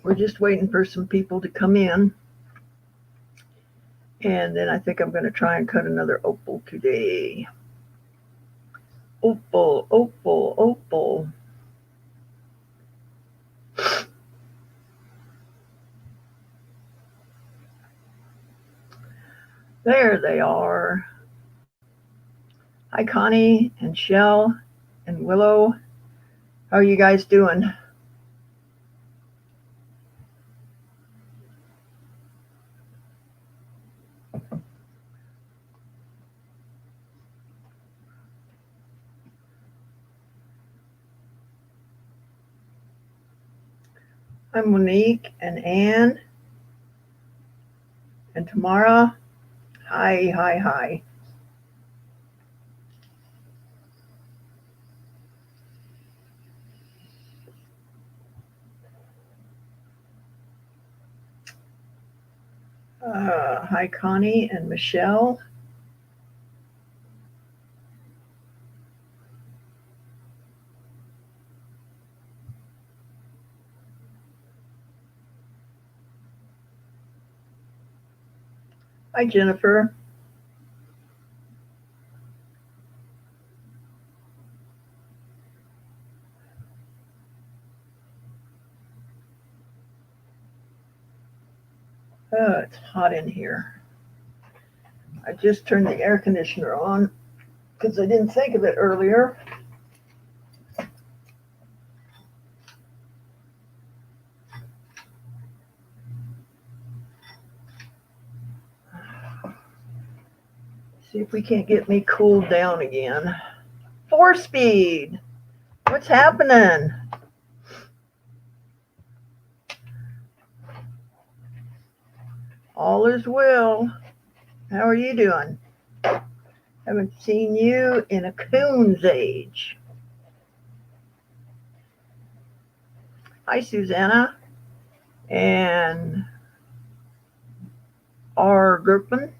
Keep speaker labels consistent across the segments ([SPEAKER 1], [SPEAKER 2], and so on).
[SPEAKER 1] we're just waiting for some people to come in. And then I think I'm going to try and cut another opal today. Opal, opal, opal. There they are. Hi, Connie and Shell and Willow. How are you guys doing? I'm Monique and Anne and Tamara. Hi, hi, hi. Hi, Connie and Michelle. Hi, Jennifer. Oh, it's hot in here. I just turned the air conditioner on because I didn't think of it earlier. See if we can't get me cooled down again. 4-speed. What's happening? All is well. How are you doing? Haven't seen you in a coon's age. Hi, Susanna and R. Gerpin.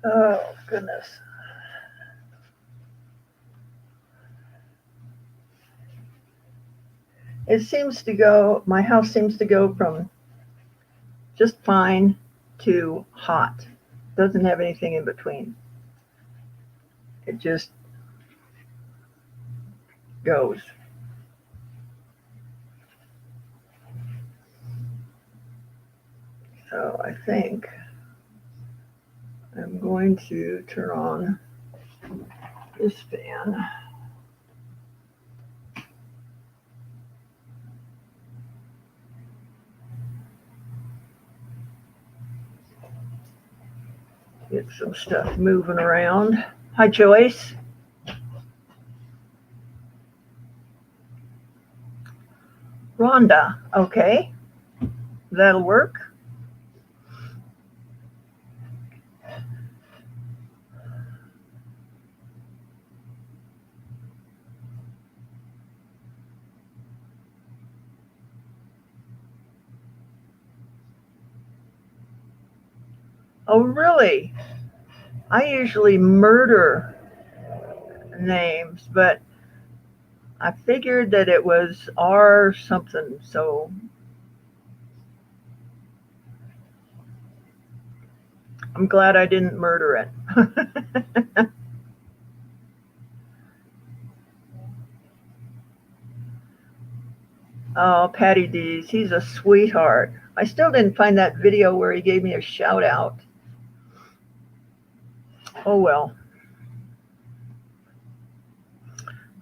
[SPEAKER 1] Oh, goodness. It seems to go, my house seems to go from just fine to hot. Doesn't have anything in between. It just goes. So I think I'm going to turn on this fan. Get some stuff moving around. Hi, Joyce. Rhonda, okay. That'll work. Oh, really? I usually murder names, but I figured that it was R something, so I'm glad I didn't murder it. Oh, Patty D's, he's a sweetheart. I still didn't find that video where he gave me a shout out. Oh, well.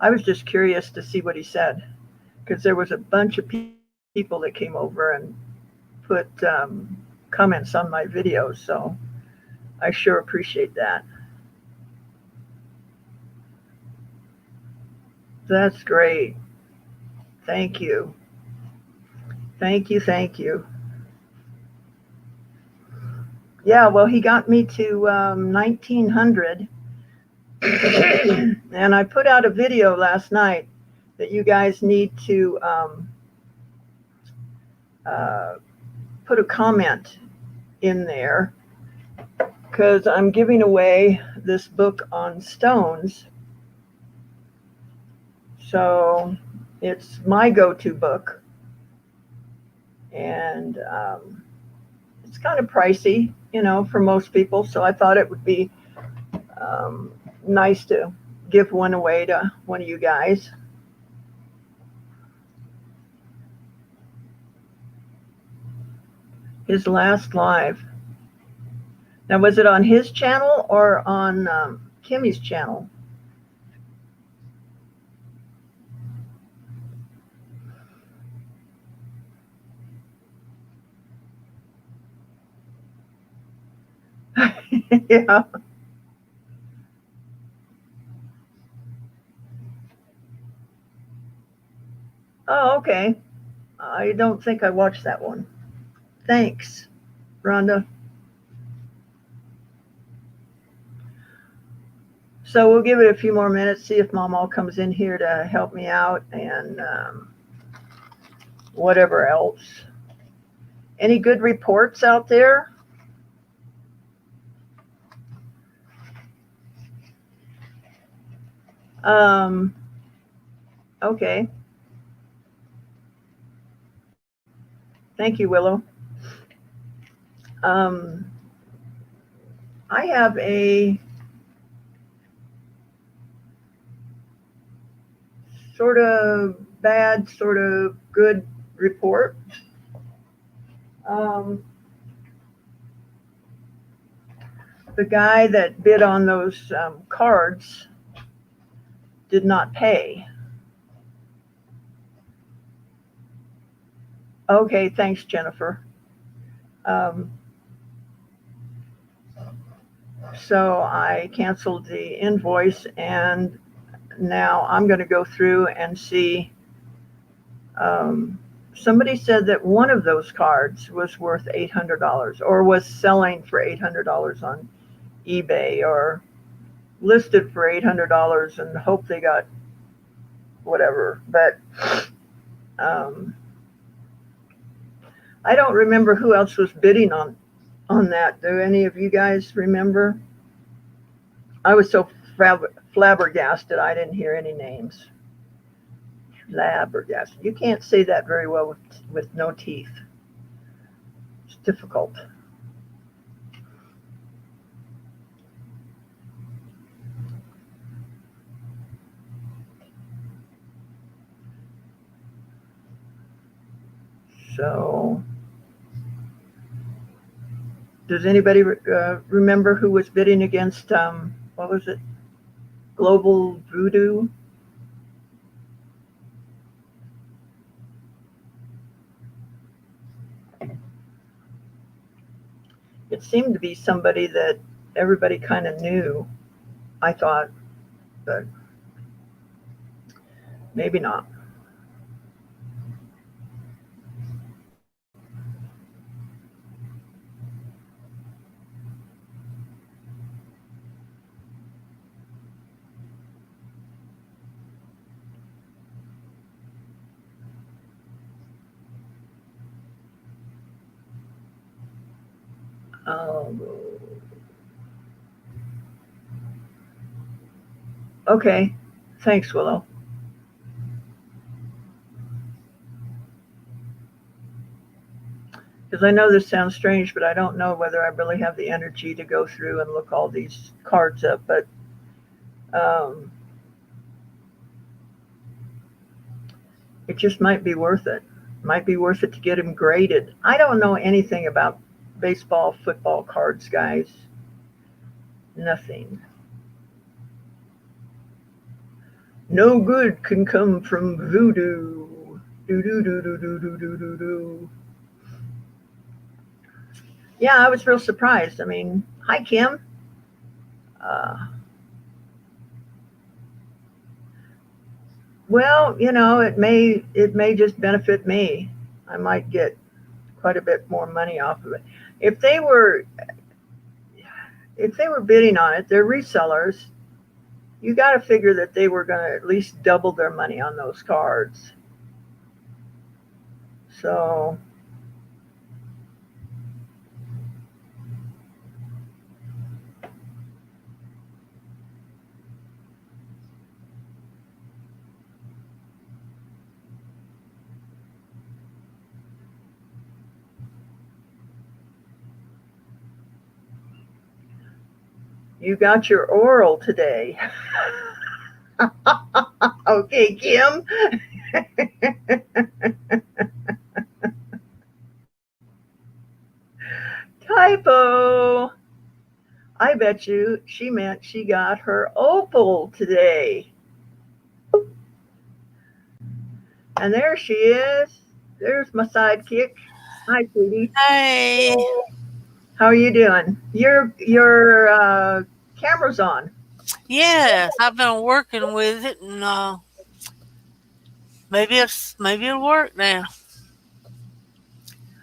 [SPEAKER 1] I was just curious to see what he said, because there was a bunch of people that came over and put comments on my videos, so I sure appreciate that. That's great. Thank you. Thank you, thank you. Yeah, well, he got me to 1900. And I put out a video last night that you guys need to put a comment in there because I'm giving away this book on stones. So it's my go-to book. And it's kind of pricey, for most people. So I thought it would be nice to give one away to one of you guys. His last live. Now, was it on his channel or on Kimmy's channel? Yeah. Oh, okay. I don't think I watched that one. Thanks, Rhonda. So we'll give it a few more minutes, see if Mom all comes in here to help me out and whatever else. Any good reports out there? Okay. Thank you, Willow. I have a sort of bad, sort of good report. The guy that bid on those cards did not pay. Okay, thanks, Jennifer. So I canceled the invoice, and now I'm going to go through and see. Somebody said that one of those cards was worth $800 or was selling for $800 on eBay or listed for $800 and hope they got whatever. But I don't remember who else was bidding on that. Do any of you guys remember? I was so flabbergasted I didn't hear any names. Flabbergasted. You can't say that very well with no teeth. It's difficult. So, does anybody remember who was bidding against, what was it? Global Voodoo? It seemed to be somebody that everybody kind of knew, I thought, but maybe not. Okay, thanks, Willow. Because I know this sounds strange, but I don't know whether I really have the energy to go through and look all these cards up. But it just might be worth it. Might be worth it to get them graded. I don't know anything about baseball, football cards, guys. Nothing. No good can come from voodoo. Do do do do do do do do do. Yeah, I was real surprised. I mean, hi Kim. Well, it may just benefit me. I might get quite a bit more money off of it. If they were bidding on it, they're resellers. You got to figure that they were going to at least double their money on those cards. So You got your oral today. Okay, Kim. Typo. I bet you she meant she got her opal today. And there she is. There's my sidekick. Hi, sweetie.
[SPEAKER 2] Hey.
[SPEAKER 1] How are you doing? Your camera's on.
[SPEAKER 2] Yes, I've been working with it, and maybe it'll work now.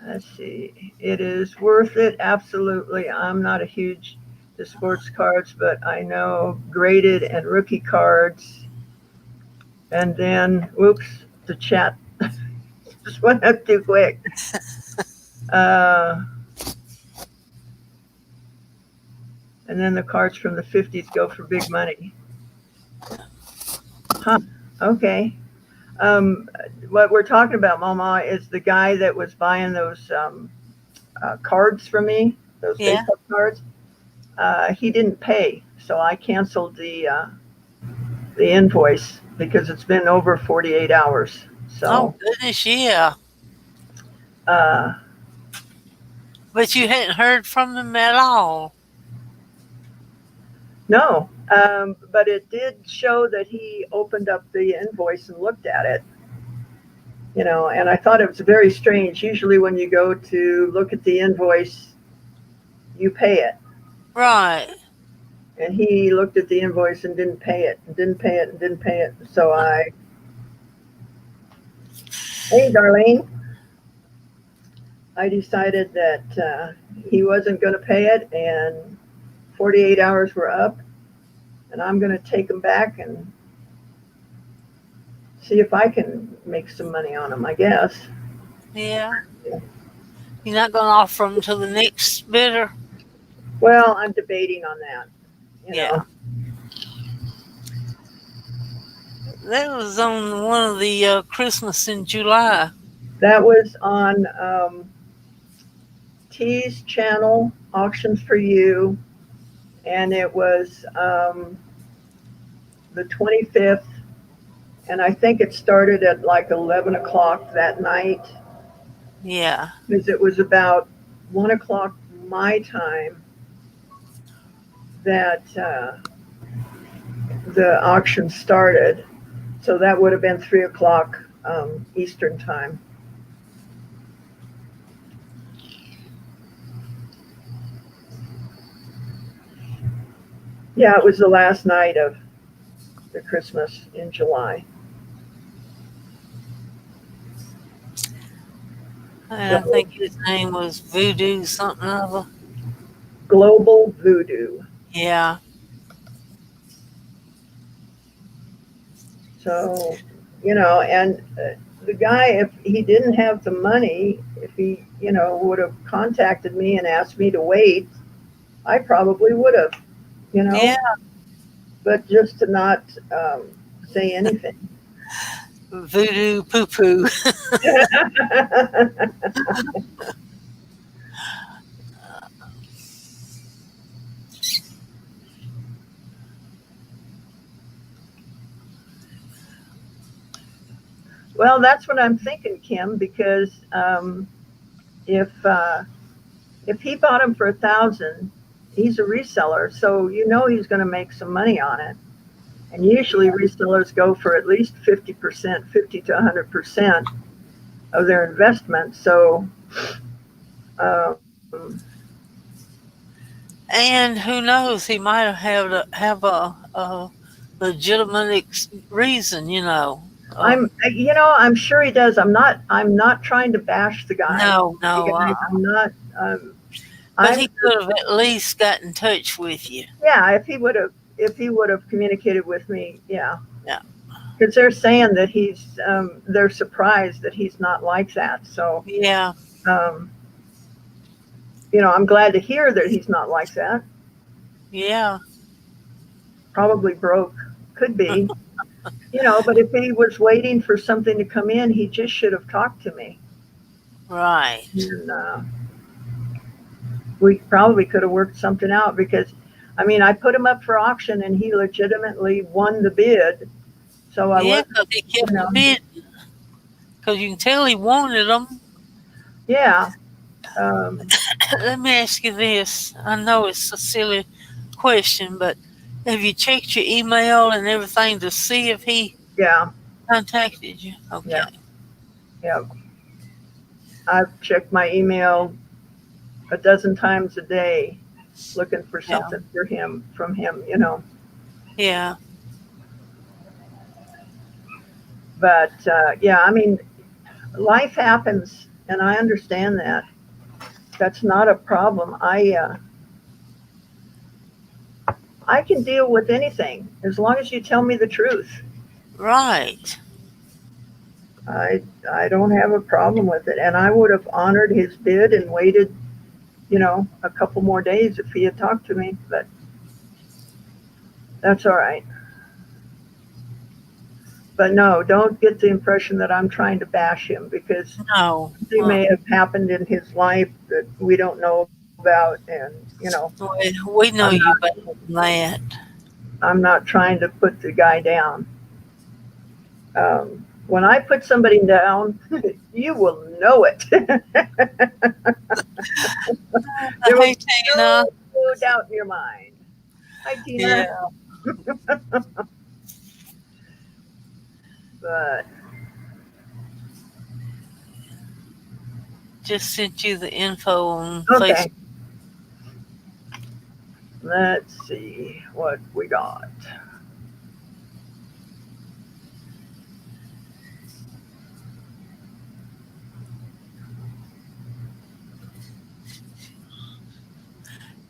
[SPEAKER 1] Let's see. It is worth it, absolutely. I'm not a huge to sports cards, but I know graded and rookie cards. And then, whoops, the chat just went up too quick. Uh, and then the cards from the 50s go for big money. Huh. Okay. What we're talking about, Mama, is the guy that was buying those cards from me, those
[SPEAKER 2] Yeah.
[SPEAKER 1] baseball cards. He didn't pay, so I canceled the invoice because it's been over 48 hours.
[SPEAKER 2] Oh
[SPEAKER 1] So,
[SPEAKER 2] goodness, yeah.
[SPEAKER 1] uh,
[SPEAKER 2] But you hadn't heard from him at all.
[SPEAKER 1] no, but it did show that he opened up the invoice and looked at it. And I thought it was very strange. Usually, when you go to look at the invoice, you pay it.
[SPEAKER 2] Right.
[SPEAKER 1] And he looked at the invoice and didn't pay it, and didn't pay it, and didn't pay it. So hey, Darlene, I decided that he wasn't going to pay it, and 48 hours were up, and I'm going to take them back and see if I can make some money on them, I guess.
[SPEAKER 2] Yeah. You're not going to offer them to the next bidder.
[SPEAKER 1] Well, I'm debating on that.
[SPEAKER 2] Yeah. That was on one of the Christmas in July.
[SPEAKER 1] That was on T's channel, Auctions for You, and it was the 25th, and I think it started at like 11 o'clock that night.
[SPEAKER 2] Yeah.
[SPEAKER 1] Because it was about 1 o'clock my time that the auction started. So that would have been 3 o'clock Eastern time. Yeah, it was the last night of the Christmas in July.
[SPEAKER 2] And I think his name was Voodoo something other.
[SPEAKER 1] Global Voodoo.
[SPEAKER 2] Yeah.
[SPEAKER 1] So, and the guy, if he didn't have the money, if he, would have contacted me and asked me to wait, I probably would have,
[SPEAKER 2] Yeah.
[SPEAKER 1] but just to not say anything.
[SPEAKER 2] Voodoo poo poo.
[SPEAKER 1] Well, that's what I'm thinking, Kim, because if he bought them for 1,000, he's a reseller, so he's going to make some money on it. And usually resellers go for at least 50%, 50 to 100% of their investment. So,
[SPEAKER 2] And who knows? He might have a legitimate reason.
[SPEAKER 1] I'm sure he does. I'm not trying to bash the guy.
[SPEAKER 2] No.
[SPEAKER 1] I'm not.
[SPEAKER 2] But he could have at least got in touch with you.
[SPEAKER 1] Yeah, if he would have communicated with me, yeah.
[SPEAKER 2] Yeah.
[SPEAKER 1] Because they're saying that they're surprised that he's not like that. So
[SPEAKER 2] yeah.
[SPEAKER 1] I'm glad to hear that he's not like that.
[SPEAKER 2] Yeah.
[SPEAKER 1] Probably broke, could be. But if he was waiting for something to come in, he just should have talked to me.
[SPEAKER 2] Right.
[SPEAKER 1] And we probably could have worked something out because, I mean, I put him up for auction and he legitimately won the bid. So I
[SPEAKER 2] Yeah,
[SPEAKER 1] was,
[SPEAKER 2] because he
[SPEAKER 1] you
[SPEAKER 2] kept the
[SPEAKER 1] know,
[SPEAKER 2] bid. Because you can tell he wanted them.
[SPEAKER 1] yeah. Um,
[SPEAKER 2] Let me ask you this. I know it's a silly question, but have you checked your email and everything to see if he
[SPEAKER 1] yeah,
[SPEAKER 2] contacted you?
[SPEAKER 1] yeah,
[SPEAKER 2] Okay.
[SPEAKER 1] yeah. I've checked my email a dozen times a day looking for
[SPEAKER 2] Yeah.
[SPEAKER 1] something for him from him, you know.
[SPEAKER 2] Yeah.
[SPEAKER 1] But yeah, I mean, life happens, and I understand that. That's not a problem. I can deal with anything as long as you tell me the truth.
[SPEAKER 2] Right.
[SPEAKER 1] I I don't have a problem with it, and I would have honored his bid and waited, you know, a couple more days if he had talked to me. But that's all right. But no, don't get the impression that I'm trying to bash him because
[SPEAKER 2] No.
[SPEAKER 1] something may have happened in his life that we don't know about, and you know,
[SPEAKER 2] We know
[SPEAKER 1] I'm
[SPEAKER 2] you
[SPEAKER 1] not
[SPEAKER 2] better than that.
[SPEAKER 1] I'm not trying to put the guy down. When I put somebody down, you will know it. There will
[SPEAKER 2] Hey,
[SPEAKER 1] be
[SPEAKER 2] Tina.
[SPEAKER 1] no doubt in your mind. Hi, Tina.
[SPEAKER 2] Yeah.
[SPEAKER 1] But
[SPEAKER 2] Just sent you the info on Facebook.
[SPEAKER 1] okay, let's see what we got.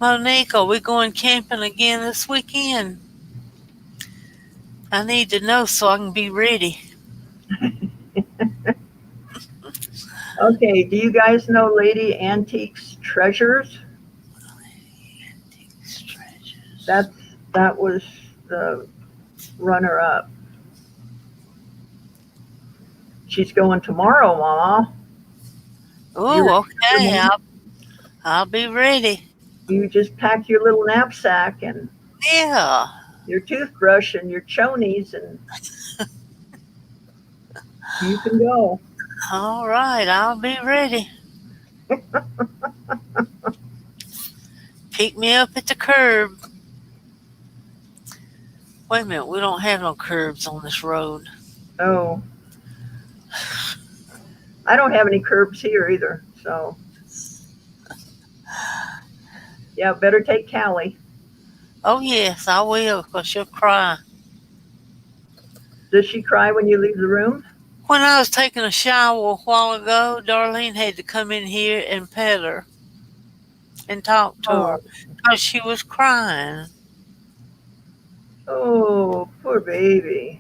[SPEAKER 2] Monique, are we going camping again this weekend? I need to know so I can be ready.
[SPEAKER 1] Okay, do you guys know Lady Antiques Treasures?
[SPEAKER 2] Treasures.
[SPEAKER 1] That's that was the runner up. She's going tomorrow, Mama. You
[SPEAKER 2] Oh, okay.
[SPEAKER 1] remember me?
[SPEAKER 2] I'll be ready.
[SPEAKER 1] You just pack your little knapsack and
[SPEAKER 2] Yeah.
[SPEAKER 1] your toothbrush and your chonies, and you can go.
[SPEAKER 2] All right. I'll be ready. Pick me up at the curb. Wait a minute. We don't have no curbs on this road.
[SPEAKER 1] Oh, I don't have any curbs here either. So yeah, better take Callie.
[SPEAKER 2] Oh, yes, I will, because she'll cry.
[SPEAKER 1] Does she cry when you leave the room?
[SPEAKER 2] When I was taking a shower a while ago, Darlene had to come in here and pet her and talk to
[SPEAKER 1] Oh,
[SPEAKER 2] her because she was crying.
[SPEAKER 1] oh, poor baby.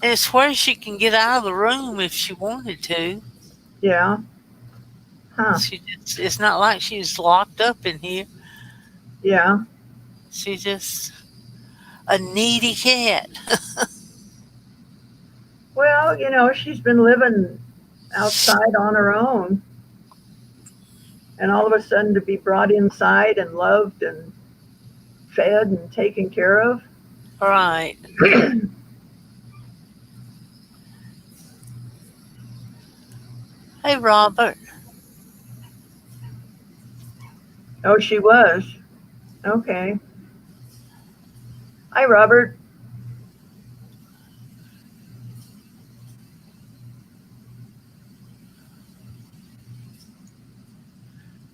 [SPEAKER 2] And it's where she can get out of the room if she wanted to.
[SPEAKER 1] Yeah, huh?
[SPEAKER 2] It's not like she's locked up in here.
[SPEAKER 1] Yeah.
[SPEAKER 2] She's just a needy cat.
[SPEAKER 1] Well, you know, she's been living outside on her own, and all of a sudden to be brought inside and loved and fed and taken care of.
[SPEAKER 2] Right. Hey, Robert.
[SPEAKER 1] Oh, she was. Okay. Hi, Robert.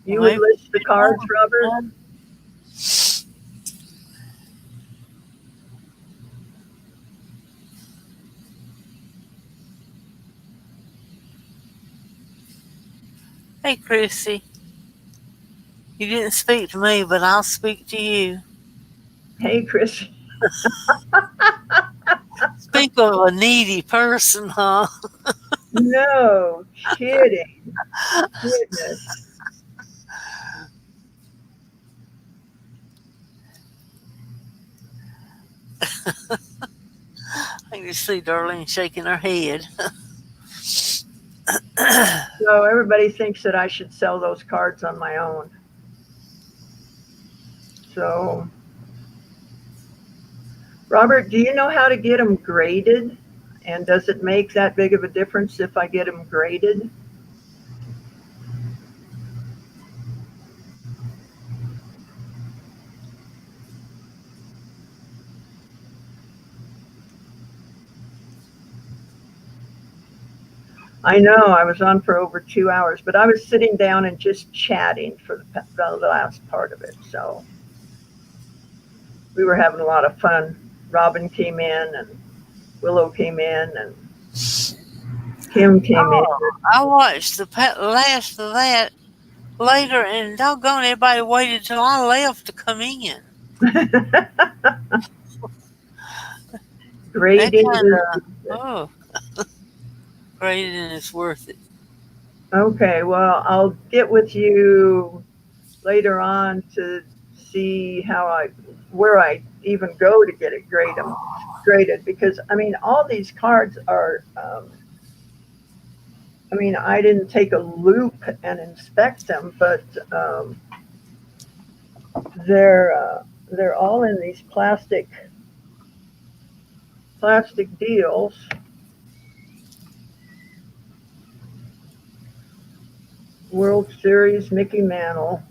[SPEAKER 1] You would
[SPEAKER 2] Maybe.
[SPEAKER 1] list the cards, Robert?
[SPEAKER 2] Hey, Chrissy. You didn't speak to me, but I'll speak to you.
[SPEAKER 1] Hey, Chris.
[SPEAKER 2] Speak of a needy person, huh?
[SPEAKER 1] No kidding. Goodness.
[SPEAKER 2] I can see Darlene shaking her head.
[SPEAKER 1] So everybody thinks that I should sell those cards on my own. So, Robert, do you know how to get them graded? And does it make that big of a difference if I get them graded? I know I was on for over 2 hours, but I was sitting down and just chatting for the last part of it. So we were having a lot of fun. Robin came in and Willow came in and Kim came in.
[SPEAKER 2] Oh, I watched the last of that later, and doggone, everybody waited till I left to come in. That
[SPEAKER 1] Grading
[SPEAKER 2] kind
[SPEAKER 1] is
[SPEAKER 2] of, oh, grading is worth it.
[SPEAKER 1] okay. Well, I'll get with you later on to see where I even go to get it graded, because I mean all these cards are. I mean, I didn't take a loop and inspect them, but they're all in these plastic deals. World Series Mickey Mantle,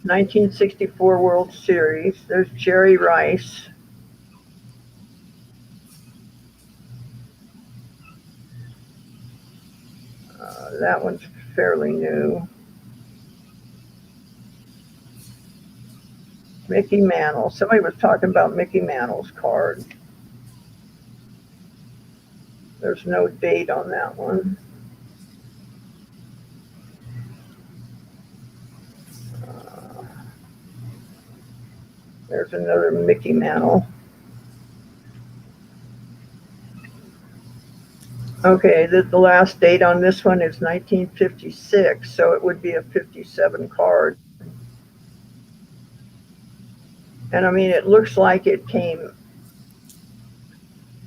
[SPEAKER 1] 1964 World Series. There's Jerry Rice. That one's fairly new. Mickey Mantle. Somebody was talking about Mickey Mantle's card. There's no date on that one. There's another Mickey Mantle. Okay, the last date on this one is 1956, so it would be a 57 card. And I mean, it looks like it came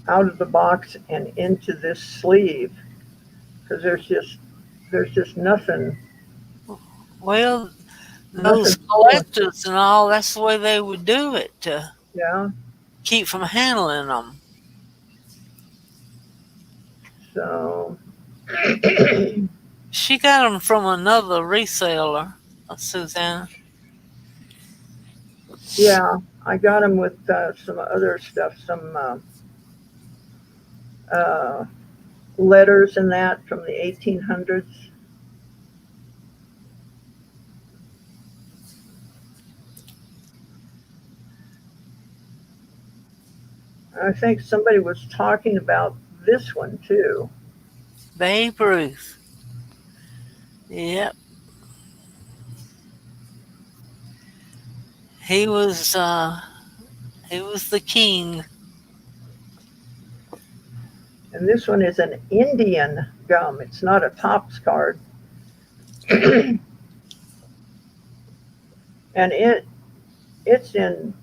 [SPEAKER 1] out of the box and into this sleeve, because there's just nothing.
[SPEAKER 2] Well, those
[SPEAKER 1] Nothing.
[SPEAKER 2] collectors and all, that's the way they would do it to
[SPEAKER 1] Yeah.
[SPEAKER 2] keep from handling them.
[SPEAKER 1] So
[SPEAKER 2] She got them from another reseller, Susanna.
[SPEAKER 1] yeah, I got them with some other stuff, some uh, letters and that from the 1800s. I think somebody was talking about this one too.
[SPEAKER 2] Babe Ruth. Yep. He was the king.
[SPEAKER 1] And this one is an Indian gum. It's not a Topps card. And it's in,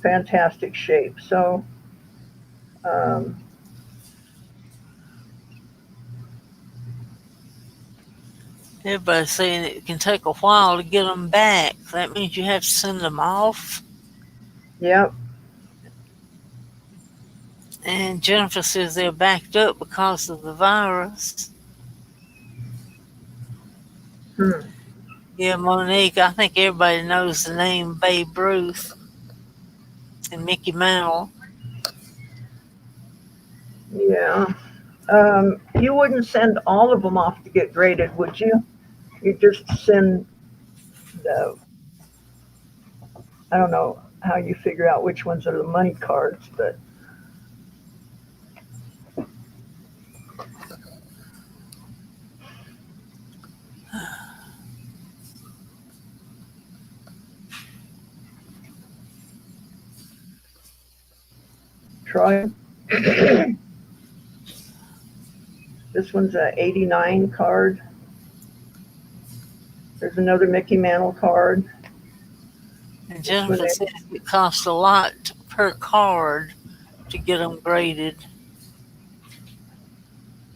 [SPEAKER 1] fantastic shape. So um,
[SPEAKER 2] Everybody's saying it can take a while to get them back. That means you have to send them off.
[SPEAKER 1] yeah.
[SPEAKER 2] And Jennifer says they're backed up because of the virus.
[SPEAKER 1] Hmm.
[SPEAKER 2] Yeah, Monique, I think everybody knows the name Babe Ruth and Mickey Mantle.
[SPEAKER 1] Yeah. You wouldn't send all of them off to get graded, would you? You just send the, I don't know how you figure out which ones are the money cards, but try. This one's a 89 card. There's another Mickey Mantle card.
[SPEAKER 2] And Jennifer says it costs a lot per card to get them graded.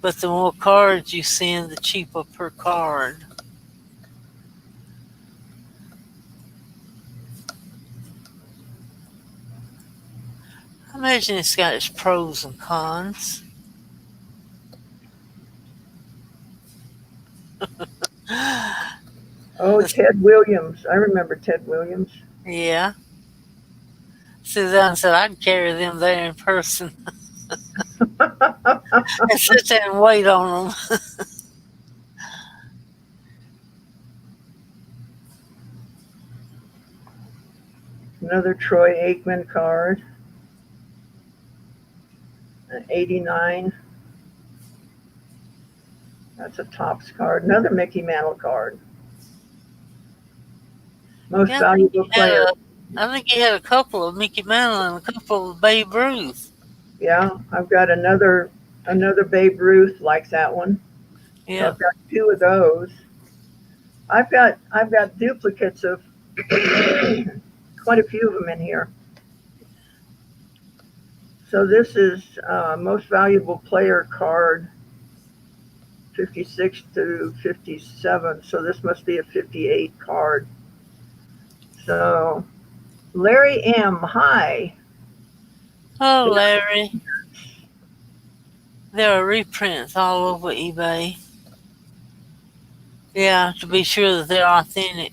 [SPEAKER 2] But the more cards you send, the cheaper per card. I imagine it's got its pros and cons.
[SPEAKER 1] Oh, Ted Williams. I remember Ted Williams.
[SPEAKER 2] Yeah. Suzanne said I'd carry them there in person and sit there and wait on them.
[SPEAKER 1] Another Troy Aikman card. An 89. That's a Topps card. Another Mickey Mantle card. Most
[SPEAKER 2] Yeah,
[SPEAKER 1] valuable player.
[SPEAKER 2] I think he had a couple of Mickey Mantle and a couple of Babe Ruth.
[SPEAKER 1] Yeah, I've got another Babe Ruth like that one. So
[SPEAKER 2] Yeah.
[SPEAKER 1] I've got two of those. I've got duplicates of quite a few of them in here. So this is most valuable player card, 56 to 57. So this must be a 58 card. So Larry M. Hi.
[SPEAKER 2] Oh, Larry. There are reprints all over eBay. Yeah, to be sure that they're authentic.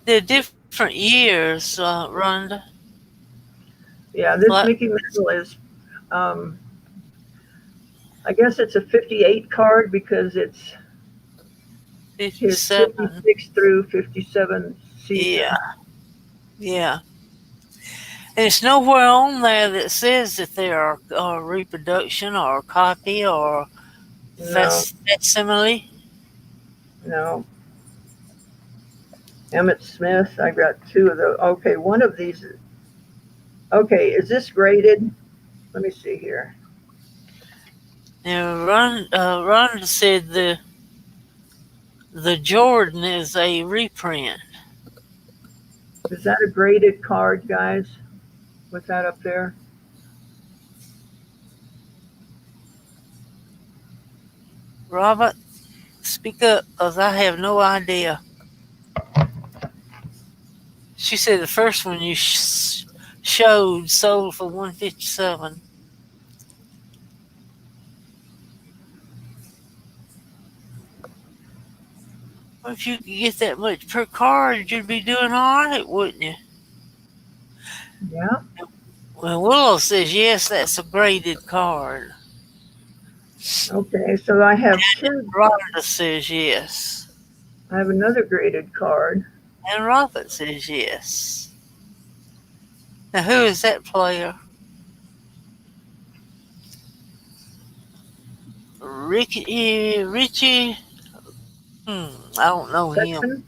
[SPEAKER 2] They're different years, Rhonda.
[SPEAKER 1] Yeah, this
[SPEAKER 2] Like
[SPEAKER 1] Mickey Mantle is, um, I guess it's a 58 card because it's his
[SPEAKER 2] 57.
[SPEAKER 1] 56 through 57
[SPEAKER 2] Yeah,
[SPEAKER 1] season.
[SPEAKER 2] yeah. And it's nowhere on there that says that they are a reproduction or a copy or
[SPEAKER 1] No,
[SPEAKER 2] facsimile.
[SPEAKER 1] no. Emmett Smith, I got two of those. Okay, one of these. Okay, is this graded? Let me see here.
[SPEAKER 2] Now, Rhonda said the Jordan is a reprint.
[SPEAKER 1] Is that a graded card, guys? With that up there?
[SPEAKER 2] Robert, speak up, because I have no idea. She said the first one you showed sold for $157. Well, if you could get that much per card, you'd be doing all right, wouldn't you?
[SPEAKER 1] Yeah.
[SPEAKER 2] Well, Willow says yes, that's a graded card.
[SPEAKER 1] Okay, so I have two.
[SPEAKER 2] Rhonda says yes.
[SPEAKER 1] I have another graded card.
[SPEAKER 2] And Robert says yes. Now, who is that player? Richie? I don't know him.
[SPEAKER 1] Sexton.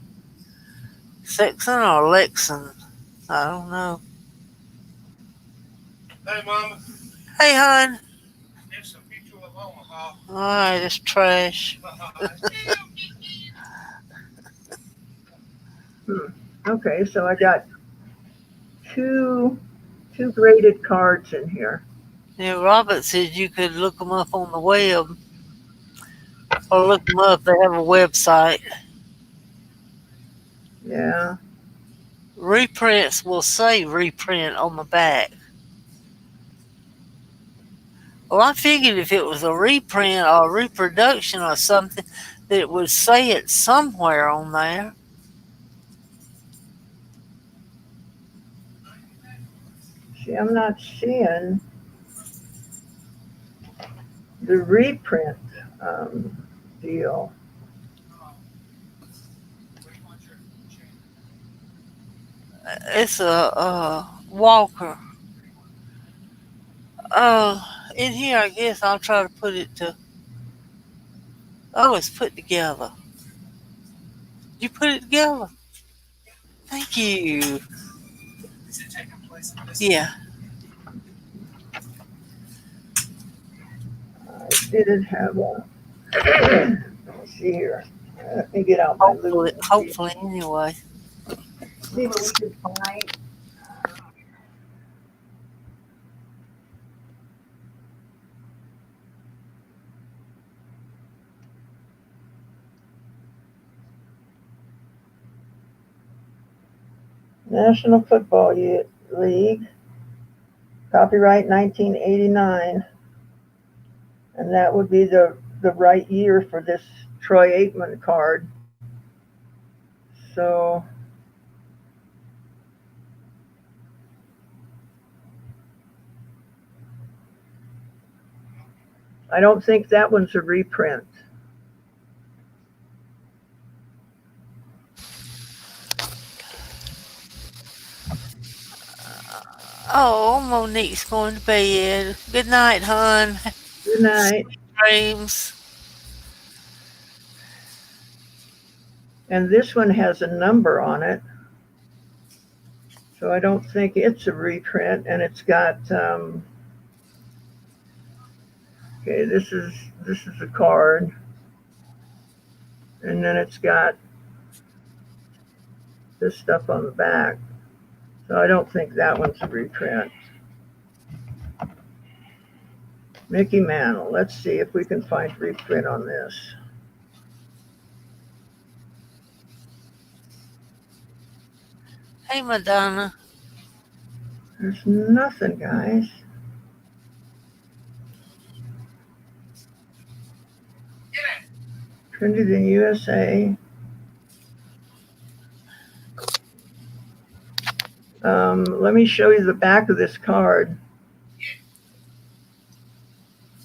[SPEAKER 2] Sexton or Lexon? I don't know.
[SPEAKER 3] Hey, Mama.
[SPEAKER 2] Hey, hon.
[SPEAKER 3] Here's some picture of Omaha.
[SPEAKER 2] All right, it's trash.
[SPEAKER 1] Okay, so I got two graded cards in here.
[SPEAKER 2] Yeah, Robert said you could look them up on the web. Or look them up. They have a website.
[SPEAKER 1] Yeah.
[SPEAKER 2] Reprints will say reprint on the back. Well, I figured if it was a reprint or reproduction or something, that it would say it somewhere on there.
[SPEAKER 1] See, I'm not seeing the reprint deal.
[SPEAKER 2] It's a Walker. In here, I guess I'll try to put it to. Oh, it's put together. Did you put it together? Thank you.
[SPEAKER 3] Is it taking place in this?
[SPEAKER 2] Yeah.
[SPEAKER 1] I didn't have a. Let me see here. Let me get out my loop.
[SPEAKER 2] Hopefully, anyway.
[SPEAKER 1] See what we can find. National Football League, copyright 1989, and that would be the right year for this Troy Aikman card. So I don't think that one's a reprint.
[SPEAKER 2] Oh, Monique's going to bed. Good night, hon.
[SPEAKER 1] Good night.
[SPEAKER 2] Dreams.
[SPEAKER 1] And this one has a number on it. So I don't think it's a reprint, and it's got okay, this is a card, and then it's got this stuff on the back. So I don't think that one's a reprint. Mickey Mantle. Let's see if we can find reprint on this.
[SPEAKER 2] Hey, Madonna.
[SPEAKER 1] There's nothing, guys. Printed in USA. Let me show you the back of this card.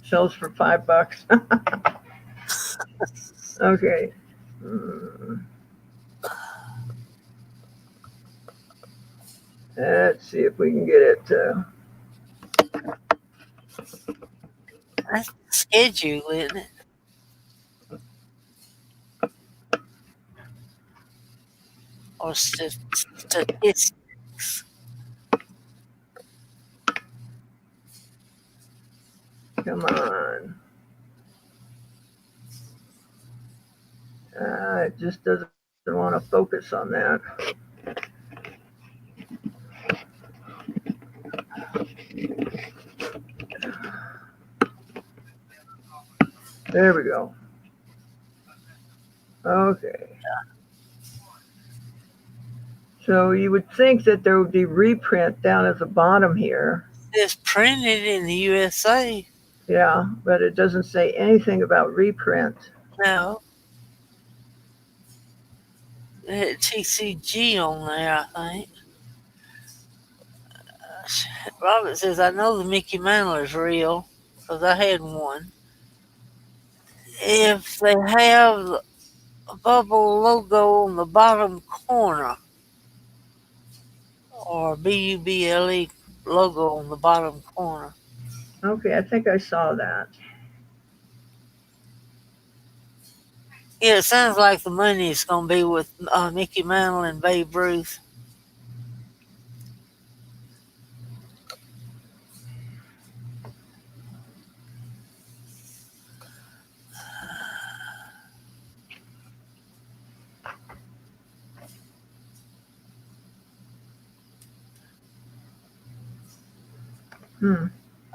[SPEAKER 1] Sells for $5. Okay. Let's see if we can get it.
[SPEAKER 2] That's the schedule, isn't it? Or statistics.
[SPEAKER 1] Come on. It just doesn't want to focus on that. There we go. Okay. So you would think that there would be reprint down at the bottom here.
[SPEAKER 2] It's printed in the USA.
[SPEAKER 1] Yeah, but it doesn't say anything about reprint.
[SPEAKER 2] No. It had TCG on there, I think. Robert says, I know the Mickey Mantle is real because I had one. If they have a bubble logo on the bottom corner or BUBLE logo on the bottom corner.
[SPEAKER 1] Okay, I think I saw that.
[SPEAKER 2] Yeah, it sounds like the money is going to be with Mickey Mantle and Babe Ruth.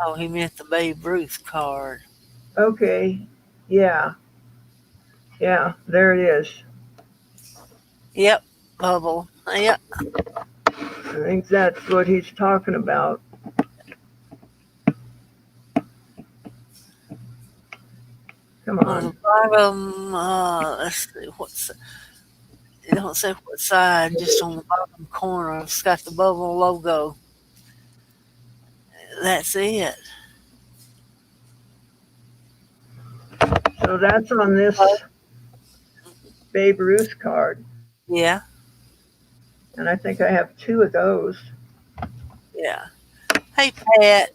[SPEAKER 2] Oh, he meant the Babe Ruth card.
[SPEAKER 1] Okay, yeah. Yeah, there it is.
[SPEAKER 2] Yep, bubble. Yep.
[SPEAKER 1] I think that's what he's talking about. Come
[SPEAKER 2] On
[SPEAKER 1] on.
[SPEAKER 2] the bottom, let's see, it don't say what side, just on the bottom corner. It's got the bubble logo. That's it.
[SPEAKER 1] So that's on this Babe Ruth card.
[SPEAKER 2] Yeah,
[SPEAKER 1] And I think I have two of those.
[SPEAKER 2] yeah. Hey, Pat.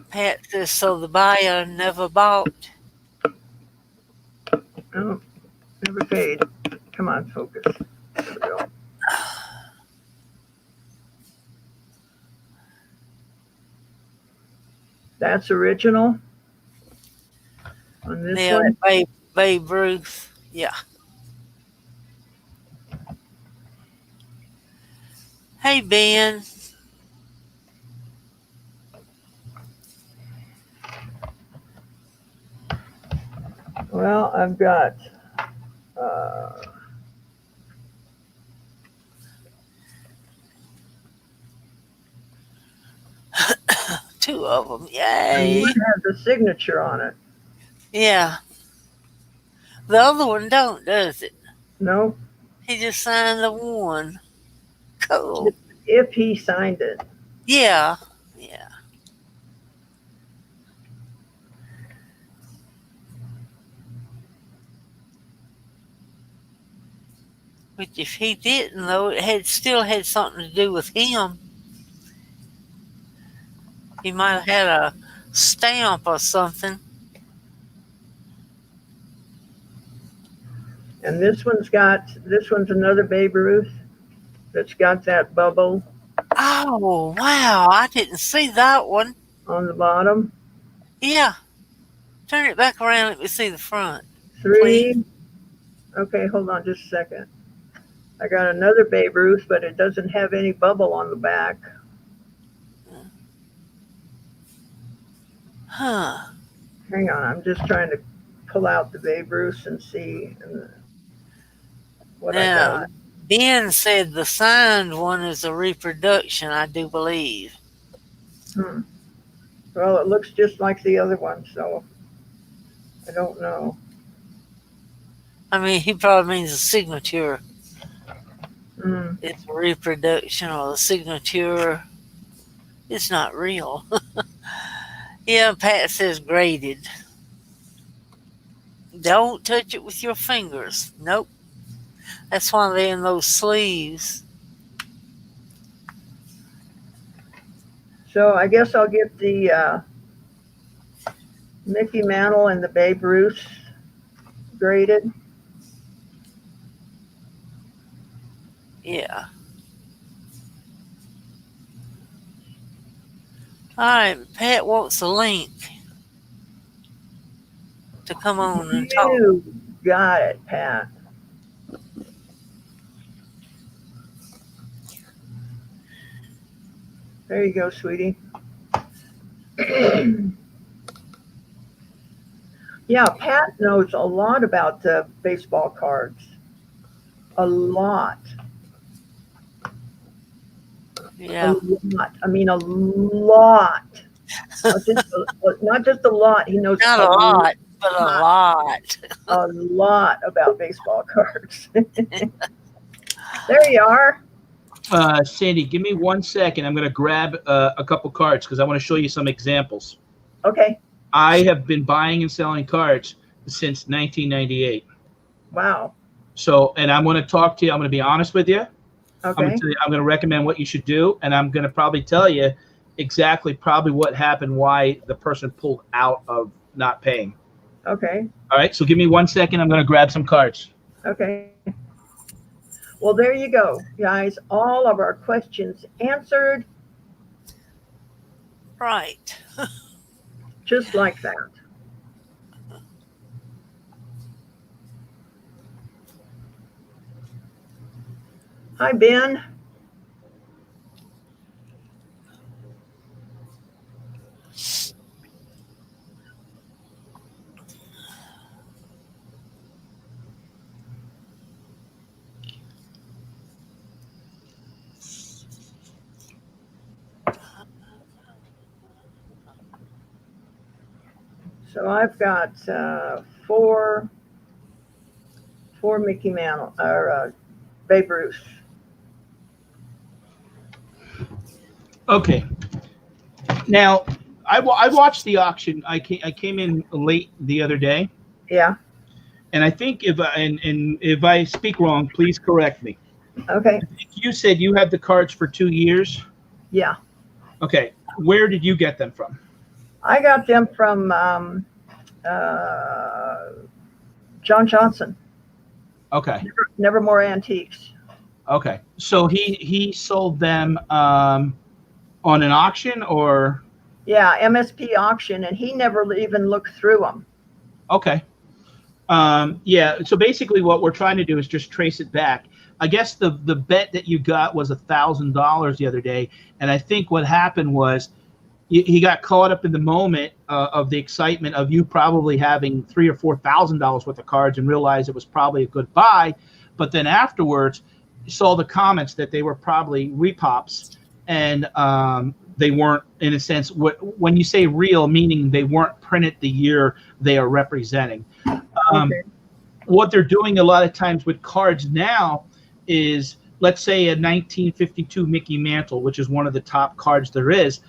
[SPEAKER 2] Pat says, so the buyer never bought.
[SPEAKER 1] Oh, never paid. Come on, focus. There we go. That's original on this
[SPEAKER 2] Yeah,
[SPEAKER 1] one.
[SPEAKER 2] Babe Ruth. Yeah. Hey, Ben.
[SPEAKER 1] Well, I've got
[SPEAKER 2] 2 of them.
[SPEAKER 1] And
[SPEAKER 2] Yay.
[SPEAKER 1] one has a signature on it.
[SPEAKER 2] Yeah. The other one don't, does it?
[SPEAKER 1] No,
[SPEAKER 2] He just signed the one. Cool.
[SPEAKER 1] if he signed it.
[SPEAKER 2] Yeah. Yeah. But if he didn't, though, it still had something to do with him. He might have had a stamp or something.
[SPEAKER 1] And this one's another Babe Ruth that's got that bubble
[SPEAKER 2] Oh, wow. I didn't see that one.
[SPEAKER 1] on the bottom.
[SPEAKER 2] Yeah. Turn it back around. Let me see the front.
[SPEAKER 1] 3. Okay, hold on just a second. I got another Babe Ruth, but it doesn't have any bubble on the back.
[SPEAKER 2] Huh.
[SPEAKER 1] Hang on, I'm just trying to pull out the Babe Ruth and see what I
[SPEAKER 2] Now,
[SPEAKER 1] got.
[SPEAKER 2] Ben said the signed one is a reproduction, I do believe.
[SPEAKER 1] Well, it looks just like the other one, so I don't know.
[SPEAKER 2] I mean, he probably means a signature.
[SPEAKER 1] Mm.
[SPEAKER 2] It's a reproduction, or the signature. It's not real. Yeah, Pat says graded. Don't touch it with your fingers. Nope. That's why they're in those sleeves.
[SPEAKER 1] So I guess I'll get the Mickey Mantle and the Babe Ruth graded.
[SPEAKER 2] Yeah. All right, Pat wants a link to come on and talk.
[SPEAKER 1] You got it, Pat. There you go, sweetie. Yeah, Pat knows a lot about the baseball cards. A lot.
[SPEAKER 2] Yeah.
[SPEAKER 1] A lot. I mean, a lot. Not just a lot. He knows
[SPEAKER 2] Not a lot, but a lot.
[SPEAKER 1] a lot about baseball cards. There you are.
[SPEAKER 4] Sandy, give me 1 second. I'm going to grab a couple cards because I want to show you some examples.
[SPEAKER 1] Okay.
[SPEAKER 4] I have been buying and selling cards since 1998.
[SPEAKER 1] Wow.
[SPEAKER 4] So, and I'm going to talk to you. I'm going to be honest with you.
[SPEAKER 1] Okay.
[SPEAKER 4] I'm going to recommend what you should do, and I'm going to probably tell you exactly probably what happened, why the person pulled out of not paying.
[SPEAKER 1] Okay.
[SPEAKER 4] All right. So give me 1 second. I'm going to grab some cards.
[SPEAKER 1] Okay. Well, there you go, guys. All of our questions answered
[SPEAKER 2] Right.
[SPEAKER 1] just like that. Hi, Ben. So I've got four Mickey Mantle or Babe Ruth.
[SPEAKER 4] Okay. Now, I watched the auction. I came in late the other day,
[SPEAKER 1] Yeah.
[SPEAKER 4] and I think if I speak wrong, please correct me.
[SPEAKER 1] Okay.
[SPEAKER 4] You said you had the cards for 2 years.
[SPEAKER 1] Yeah.
[SPEAKER 4] Okay. Where did you get them from?
[SPEAKER 1] I got them from John Johnson.
[SPEAKER 4] Okay.
[SPEAKER 1] Nevermore Antiques.
[SPEAKER 4] Okay. So he sold them on an auction, or?
[SPEAKER 1] Yeah, MSP auction, and he never even looked through them.
[SPEAKER 4] Okay. Yeah. So basically, what we're trying to do is just trace it back. I guess the bet that you got was $1,000 the other day, and I think what happened was he got caught up in the moment of the excitement of you probably having $3,000 or $4,000 worth of cards, and realized it was probably a good buy. But then afterwards, saw the comments that they were probably repops, and they weren't, in a sense, when you say real, meaning they weren't printed the year they are representing.
[SPEAKER 1] Okay.
[SPEAKER 4] What they're doing a lot of times with cards now is, let's say, a 1952 Mickey Mantle, which is one of the top cards there is.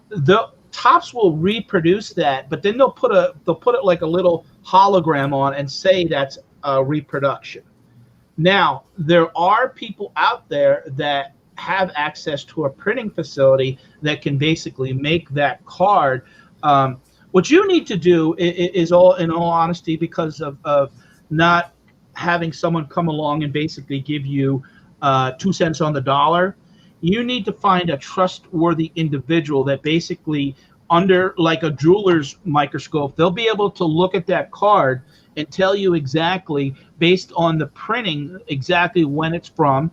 [SPEAKER 4] The Tops will reproduce that, but then they'll put it like a little hologram on and say that's a reproduction. Now, there are people out there that have access to a printing facility that can basically make that card. What you need to do is, all in all honesty, because of not having someone come along and basically give you 2 cents on the dollar, you need to find a trustworthy individual that basically, under like a jeweler's microscope, they'll be able to look at that card and tell you exactly, based on the printing, exactly when it's from.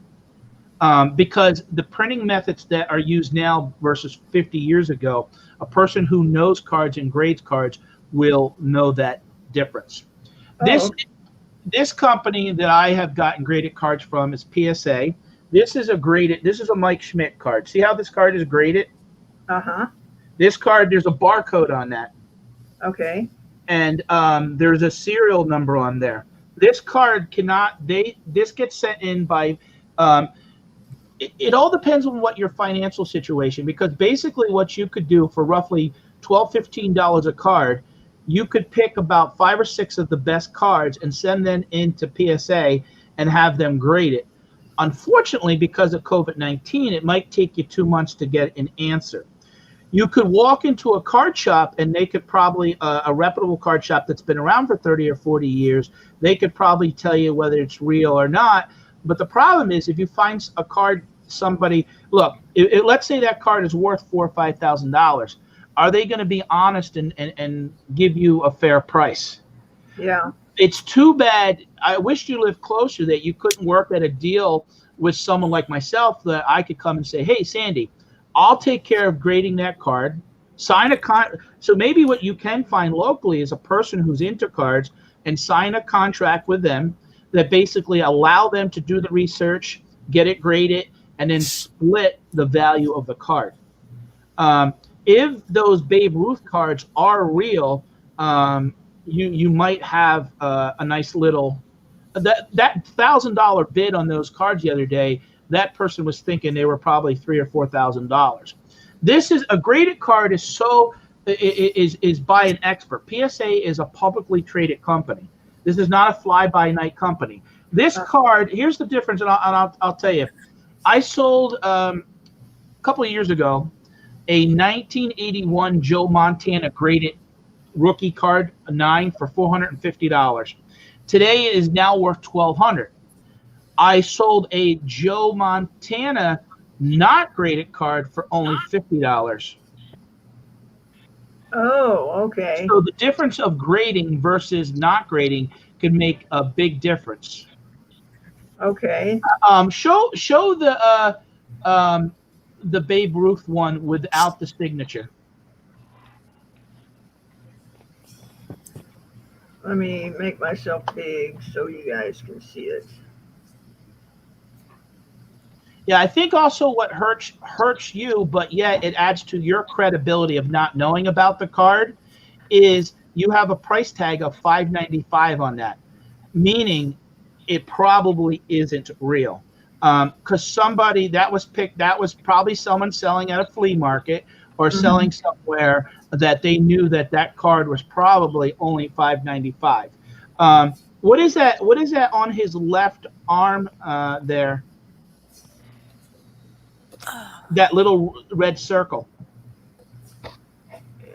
[SPEAKER 4] Because the printing methods that are used now versus 50 years ago, a person who knows cards and grades cards will know that difference.
[SPEAKER 1] Oh,
[SPEAKER 4] This company that I have gotten graded cards from is PSA. This is a Mike Schmidt card. See how this card is graded?
[SPEAKER 1] uh-huh.
[SPEAKER 4] This card, there's a barcode on that,
[SPEAKER 1] Okay.
[SPEAKER 4] and there's a serial number on there. This card this gets sent in by, it all depends on what your financial situation, because basically what you could do for roughly $12, $15 a card, you could pick about 5 or 6 of the best cards and send them into PSA and have them graded. Unfortunately, because of COVID-19, it might take you 2 months to get an answer. You could walk into a card shop and they could probably, a reputable card shop that's been around for 30 or 40 years, they could probably tell you whether it's real or not. But the problem is, if you find a card, let's say that card is worth $4,000 or $5,000. Are they going to be honest and give you a fair price?
[SPEAKER 1] Yeah.
[SPEAKER 4] It's too bad. I wish you lived closer, that you couldn't work at a deal with someone like myself, that I could come and say, hey, Sandy, I'll take care of grading that card. Sign a So maybe what you can find locally is a person who's into cards, and sign a contract with them that basically allow them to do the research, get it graded, and then split the value of the card. If those Babe Ruth cards are real, you might have a nice little, that $1,000 bid on those cards the other day. That person was thinking they were probably $3,000 or $4,000. This is a graded card is by an expert. PSA is a publicly traded company. This is not a fly-by-night company. This card, here's the difference, and I'll tell you. I sold a couple of years ago a 1981 Joe Montana graded rookie card, a 9, for $450. Today it is now worth $1,200. I sold a Joe Montana not graded card for only $50.
[SPEAKER 1] Oh, okay.
[SPEAKER 4] So the difference of grading versus not grading can make a big difference.
[SPEAKER 1] Okay.
[SPEAKER 4] Show the Babe Ruth one without the signature.
[SPEAKER 1] Let me make myself big so you guys can see it.
[SPEAKER 4] Yeah, I think also what hurts you, but yet it adds to your credibility of not knowing about the card, is you have a price tag of $5.95 on that, meaning it probably isn't real. Because somebody that was probably someone selling at a flea market or selling somewhere that they knew that card was probably only $5.95. What is that? What is that on his left arm there? That little red circle.
[SPEAKER 1] Yeah.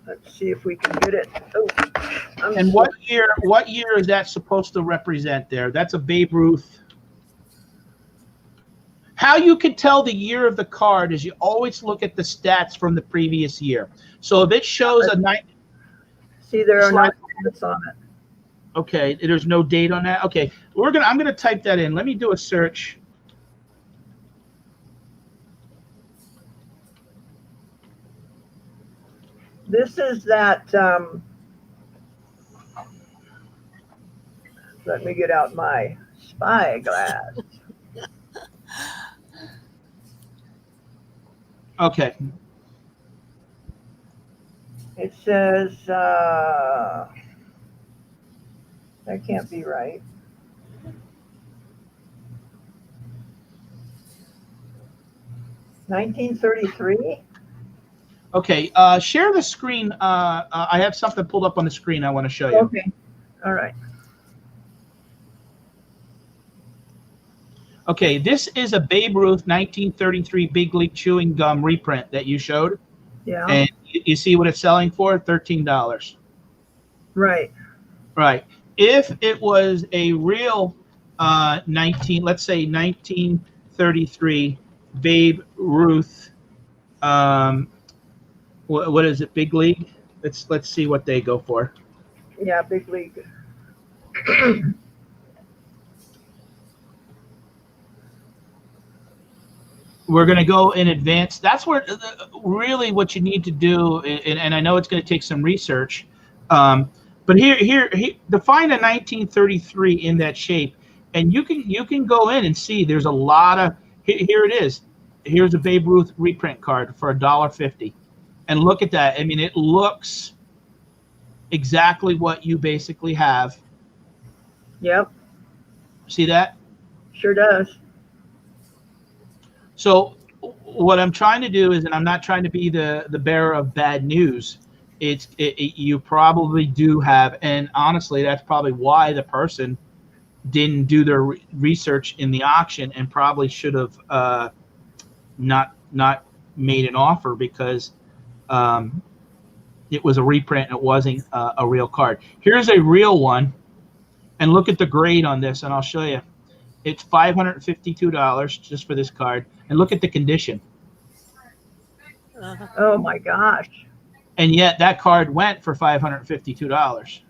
[SPEAKER 1] Let's see if we can get it. Oh,
[SPEAKER 4] And what year is that supposed to represent there? That's a Babe Ruth. How you could tell the year of the card is you always look at the stats from the previous year. So if it shows a night,
[SPEAKER 1] see, there are no dates on it.
[SPEAKER 4] okay, there's no date on that. Okay, I'm gonna type that in. Let me do a search.
[SPEAKER 1] This is that. Let me get out my spyglass.
[SPEAKER 4] Okay,
[SPEAKER 1] It says, that can't be right. $1933?
[SPEAKER 4] Okay, share the screen. I have something pulled up on the screen I want to show you.
[SPEAKER 1] Okay, all right.
[SPEAKER 4] Okay, this is a Babe Ruth 1933 Big League Chewing Gum reprint that you showed.
[SPEAKER 1] Yeah,
[SPEAKER 4] And you see what it's selling for? $13.
[SPEAKER 1] right.
[SPEAKER 4] Right. If it was a real let's say 1933 Babe Ruth, what is it, Big League? Let's see what they go for.
[SPEAKER 1] Yeah, big league.
[SPEAKER 4] We're going to go in advance. That's where really what you need to do, and I know it's going to take some research, but here, to find a 1933 in that shape, and you can go in and see there's a lot of, here it is. Here's a Babe Ruth reprint card for $1.50, and look at that. I mean, it looks exactly what you basically have.
[SPEAKER 1] Yep,
[SPEAKER 4] See that?
[SPEAKER 1] sure does.
[SPEAKER 4] So what I'm trying to do is, and I'm not trying to be the bearer of bad news, you probably do have, and honestly, that's probably why the person didn't do their research in the auction and probably should have not made an offer, because it was a reprint and it wasn't a real card. Here's a real one, and look at the grade on this, and I'll show you. It's $552 just for this card, and look at the condition.
[SPEAKER 1] Oh my gosh.
[SPEAKER 4] And yet that card went for $552.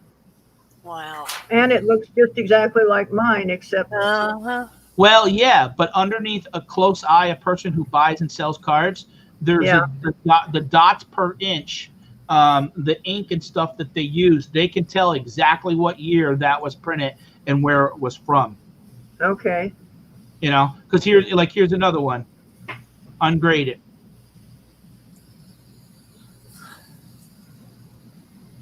[SPEAKER 2] Wow.
[SPEAKER 1] And it looks just exactly like mine, except
[SPEAKER 4] Well, yeah, but underneath a close eye, a person who buys and sells cards, there's the dots per inch, the ink and stuff that they use, they can tell exactly what year that was printed and where it was from.
[SPEAKER 1] okay.
[SPEAKER 4] You know, because here's another one, ungraded.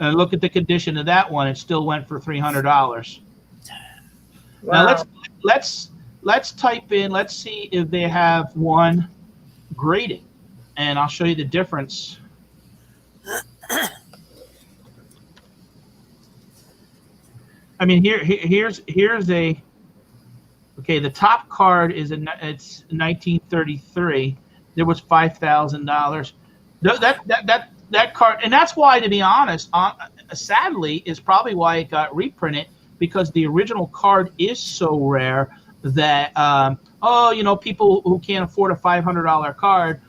[SPEAKER 4] And look at the condition of that one; it still went for $300.
[SPEAKER 1] Wow.
[SPEAKER 4] Now let's type in. Let's see if they have one graded, and I'll show you the difference. I mean, here's a. Okay, the top card it's 1933. There was $5,000. That card, and that's why, to be honest, sadly, is probably why it got reprinted, because the original card is so rare that people who can't afford a $500 card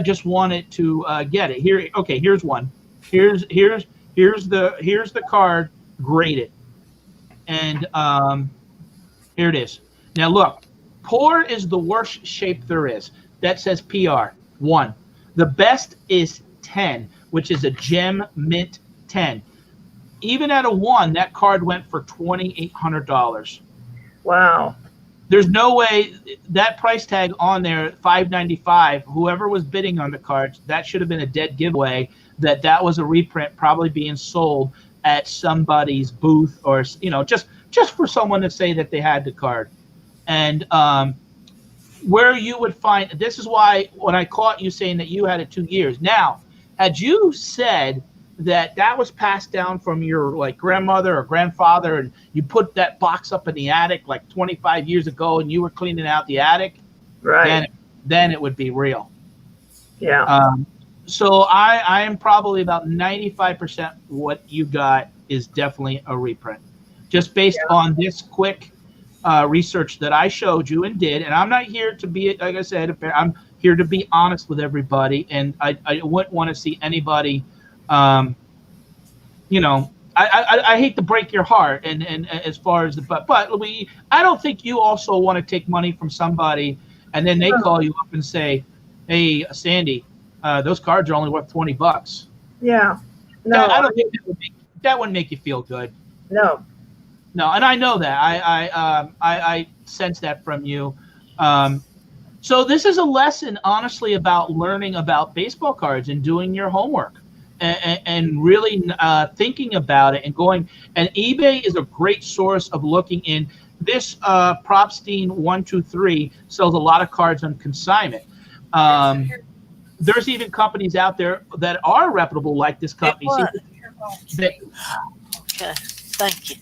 [SPEAKER 4] just wanted to get it. Here, okay, here's one. Here's the card graded, and here it is. Now look, poor is the worst shape there is. That says PR 1. The best is 10, which is a gem mint 10. Even at a 1, that card went for $2,800.
[SPEAKER 1] Wow.
[SPEAKER 4] There's no way that price tag on there, $595. Whoever was bidding on the cards, that should have been a dead giveaway. That was a reprint, probably being sold at somebody's booth, or just for someone to say that they had the card. And where you would find, this is why when I caught you saying that you had it 2 years. Now, had you said that was passed down from your grandmother or grandfather, and you put that box up in the attic 25 years ago, and you were cleaning out the attic,
[SPEAKER 1] Right.
[SPEAKER 4] then it would be real.
[SPEAKER 1] Yeah.
[SPEAKER 4] So I am probably about 95% what you got is definitely a reprint, just based on this quick research that I showed you and did. And I'm not here to be, like I said, I'm here to be honest with everybody, and I wouldn't want to see anybody, I hate to break your heart, and as far as but I don't think you also want to take money from somebody and then they call you up and say, hey, Sandy, those cards are only worth $20.
[SPEAKER 1] Yeah. No.
[SPEAKER 4] I don't think that would make you feel good.
[SPEAKER 1] No.
[SPEAKER 4] No, and I know that. I sense that from you. So this is a lesson, honestly, about learning about baseball cards and doing your homework. and really thinking about it and going. And eBay is a great source of looking in. This Propstein 123 sells a lot of cards on consignment. There's even companies out there that are reputable, like this company.
[SPEAKER 2] What?
[SPEAKER 4] That,
[SPEAKER 2] Okay, thank you.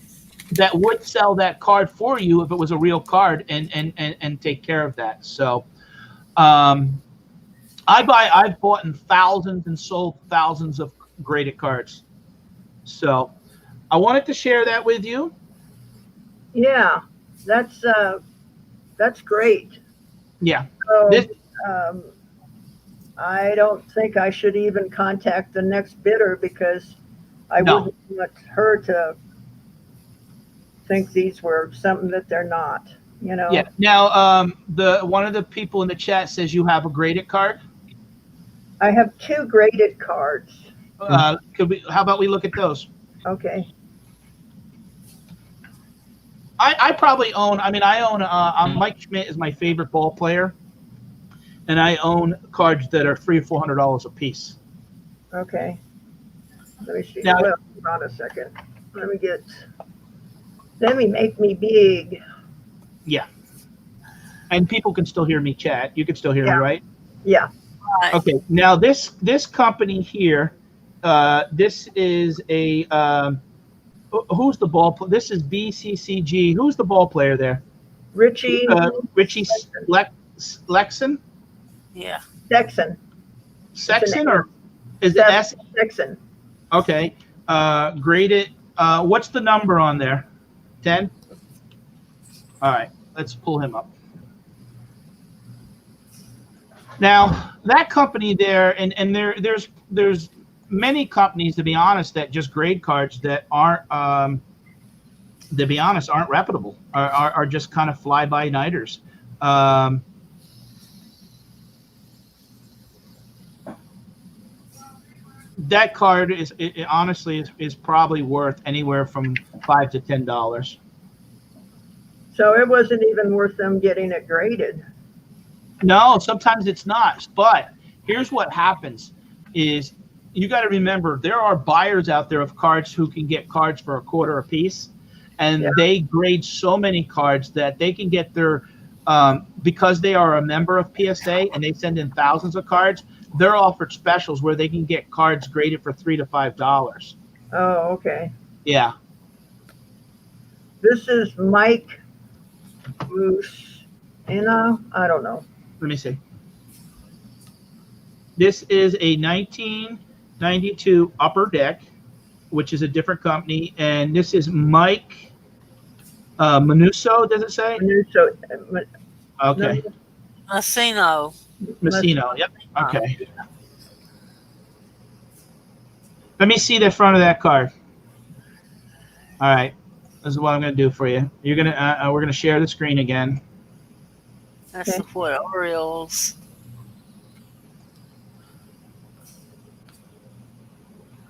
[SPEAKER 4] that would sell that card for you if it was a real card and take care of that. So I've bought in thousands and sold thousands of graded cards. So I wanted to share that with you.
[SPEAKER 1] Yeah, that's great.
[SPEAKER 4] Yeah.
[SPEAKER 1] So,
[SPEAKER 4] This,
[SPEAKER 1] I don't think I should even contact the next bidder because I
[SPEAKER 4] No.
[SPEAKER 1] wouldn't want her to think these were something that they're not, you know?
[SPEAKER 4] yeah. Now, the one of the people in the chat says you have a graded card.
[SPEAKER 1] I have 2 graded cards.
[SPEAKER 4] How about we look at those?
[SPEAKER 1] Okay.
[SPEAKER 4] I probably own. I mean, I own. Mike Schmidt is my favorite ball player, and I own cards that are $300 or $400 a piece.
[SPEAKER 1] Okay. Let me see.
[SPEAKER 4] Now-
[SPEAKER 1] Well, hold on a second. Let me make me big.
[SPEAKER 4] Yeah. And people can still hear me chat. You can still hear me,
[SPEAKER 1] Yeah.
[SPEAKER 4] right?
[SPEAKER 1] Yeah.
[SPEAKER 2] Right.
[SPEAKER 4] Okay. Now this company here, this is a who's the ball? This is BCCG. Who's the ball player there?
[SPEAKER 1] Richie
[SPEAKER 4] Richie Lexon?
[SPEAKER 2] Yeah.
[SPEAKER 1] Sexton.
[SPEAKER 4] Sexton or is it
[SPEAKER 1] Seth
[SPEAKER 4] S?
[SPEAKER 1] Sexton.
[SPEAKER 4] Okay. Graded. What's the number on there? 10? All right. Let's pull him up. Now that company there, and there's many companies, to be honest, that just grade cards that aren't, to be honest, aren't reputable, are just kind of fly-by-nighters. That card honestly is probably worth anywhere from $5 to $10.
[SPEAKER 1] So it wasn't even worth them getting it graded.
[SPEAKER 4] No, sometimes it's not. But here's what happens is you got to remember there are buyers out there of cards who can get cards for $0.25 a piece, and
[SPEAKER 1] Yeah.
[SPEAKER 4] they grade so many cards that they can get their because they are a member of PSA and they send in thousands of cards. They're offered specials where they can get cards graded for $3 to $5.
[SPEAKER 1] Oh, okay.
[SPEAKER 4] Yeah.
[SPEAKER 1] This is Mike Moose. I don't know.
[SPEAKER 4] Let me see. This is a 1992 Upper Deck, which is a different company, and this is Mike Manuso. Does it say?
[SPEAKER 1] So,
[SPEAKER 4] Okay,
[SPEAKER 2] Messino.
[SPEAKER 4] Messino. Yep. Okay. Let me see the front of that card. All right. This is what I'm going to do for you. You're gonna we're gonna share the screen again.
[SPEAKER 2] That's
[SPEAKER 1] Okay.
[SPEAKER 2] the what Orioles.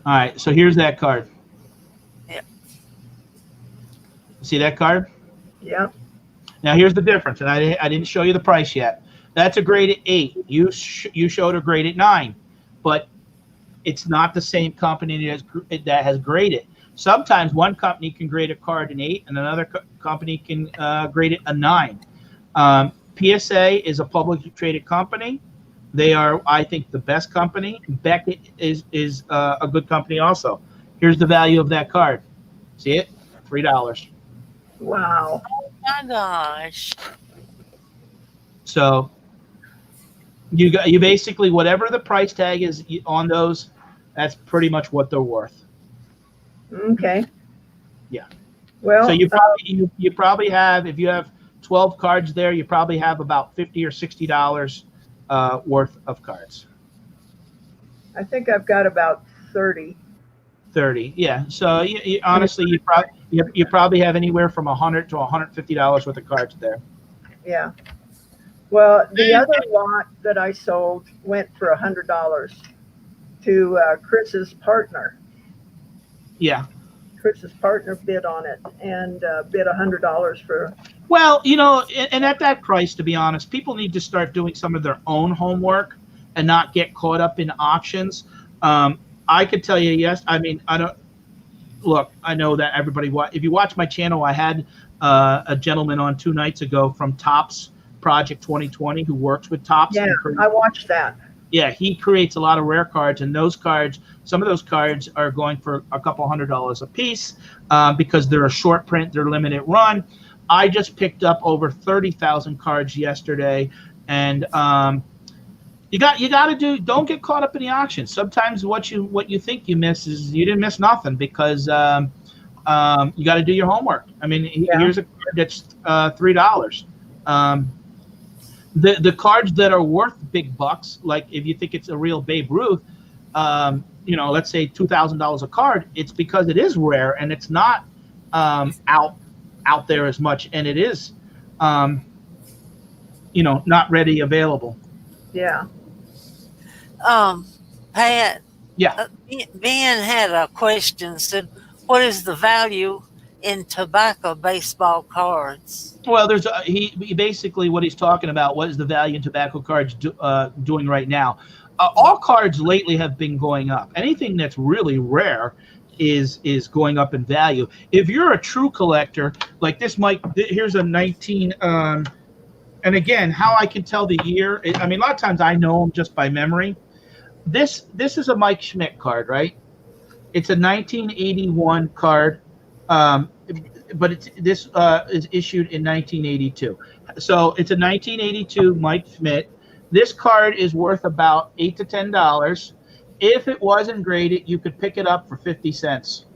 [SPEAKER 4] All right. So here's that card.
[SPEAKER 2] Yeah.
[SPEAKER 4] See that card?
[SPEAKER 1] yeah.
[SPEAKER 4] Now here's the difference, and I didn't show you the price yet. That's a graded 8. You showed a graded 9, but it's not the same company that has graded. Sometimes one company can grade a card an 8, and another company can grade it a 9. PSA is a publicly traded company. They are, I think, the best company. Beckett is a good company also. Here's the value of that card. See it? $3.
[SPEAKER 1] Wow.
[SPEAKER 2] Oh my gosh.
[SPEAKER 4] So you basically, whatever the price tag is on those, that's pretty much what they're worth.
[SPEAKER 1] Okay.
[SPEAKER 4] Yeah.
[SPEAKER 1] Well,
[SPEAKER 4] So you probably have, if you have 12 cards there, you probably have about $50 or $60 worth of cards.
[SPEAKER 1] I think I've got about 30.
[SPEAKER 4] 30, yeah. So honestly, you probably have anywhere from $100 to $150 worth of cards there.
[SPEAKER 1] Yeah. Well, the other lot that I sold went for $100 to Chris's partner.
[SPEAKER 4] Yeah.
[SPEAKER 1] Chris's partner bid on it and bid $100 for.
[SPEAKER 4] Well, and at that price, to be honest, people need to start doing some of their own homework and not get caught up in auctions. I could tell you yes. I mean, I don't look. I know that everybody. If you watch my channel, I had a gentleman on 2 nights ago from Tops Project 2020 who works with Tops.
[SPEAKER 1] Yeah, I watched that.
[SPEAKER 4] Yeah, he creates a lot of rare cards, and those cards, some of those cards are going for a couple $100 a piece because they're a short print, they're limited run. I just picked up over 30,000 cards yesterday, and you got to do. Don't get caught up in the auction. Sometimes what you think you miss is you didn't miss nothing because you got to do your homework. I mean, here's a card that's $3. The cards that are worth big bucks, like if you think it's a real Babe Ruth, let's say $2,000 a card, it's because it is rare and it's not out there as much, and it is, not ready available.
[SPEAKER 1] Yeah.
[SPEAKER 2] Pat.
[SPEAKER 4] Yeah.
[SPEAKER 2] Ben had a question. Said, "What is the value in tobacco baseball cards?"
[SPEAKER 4] Well, there's he basically what he's talking about. What is the value in tobacco cards doing right now? All cards lately have been going up. Anything that's really rare is going up in value. If you're a true collector, like this, Mike, here's a 19. And again, how I can tell the year. I mean, a lot of times I know them just by memory. This is a Mike Schmidt card, right? It's a 1981 card. But this is issued in 1982. So it's a 1982 Mike Schmidt. This card is worth about $8 to $10. If it wasn't graded, you could pick it up for 50 cents.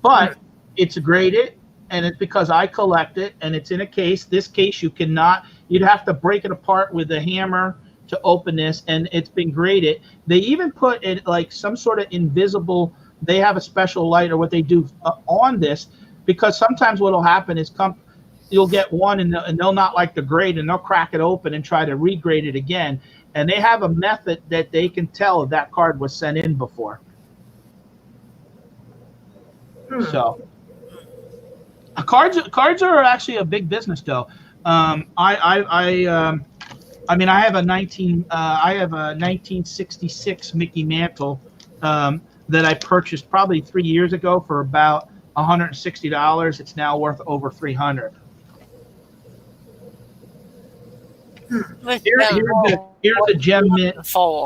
[SPEAKER 4] But it's graded, and it's because I collect it, and it's in a case. This case you'd have to break it apart with a hammer to open this, and it's been graded. They even put it like some sort of invisible. They have a special light or what they do on this, because sometimes what will happen is you'll get one and they'll not like the grade, and they'll crack it open and try to regrade it again. And they have a method that they can tell if that card was sent in before. So cards are actually a big business, though. I mean, I have a 1966 Mickey Mantle that I purchased probably 3 years ago for about $160. It's now worth over $300. Here's a gem mint.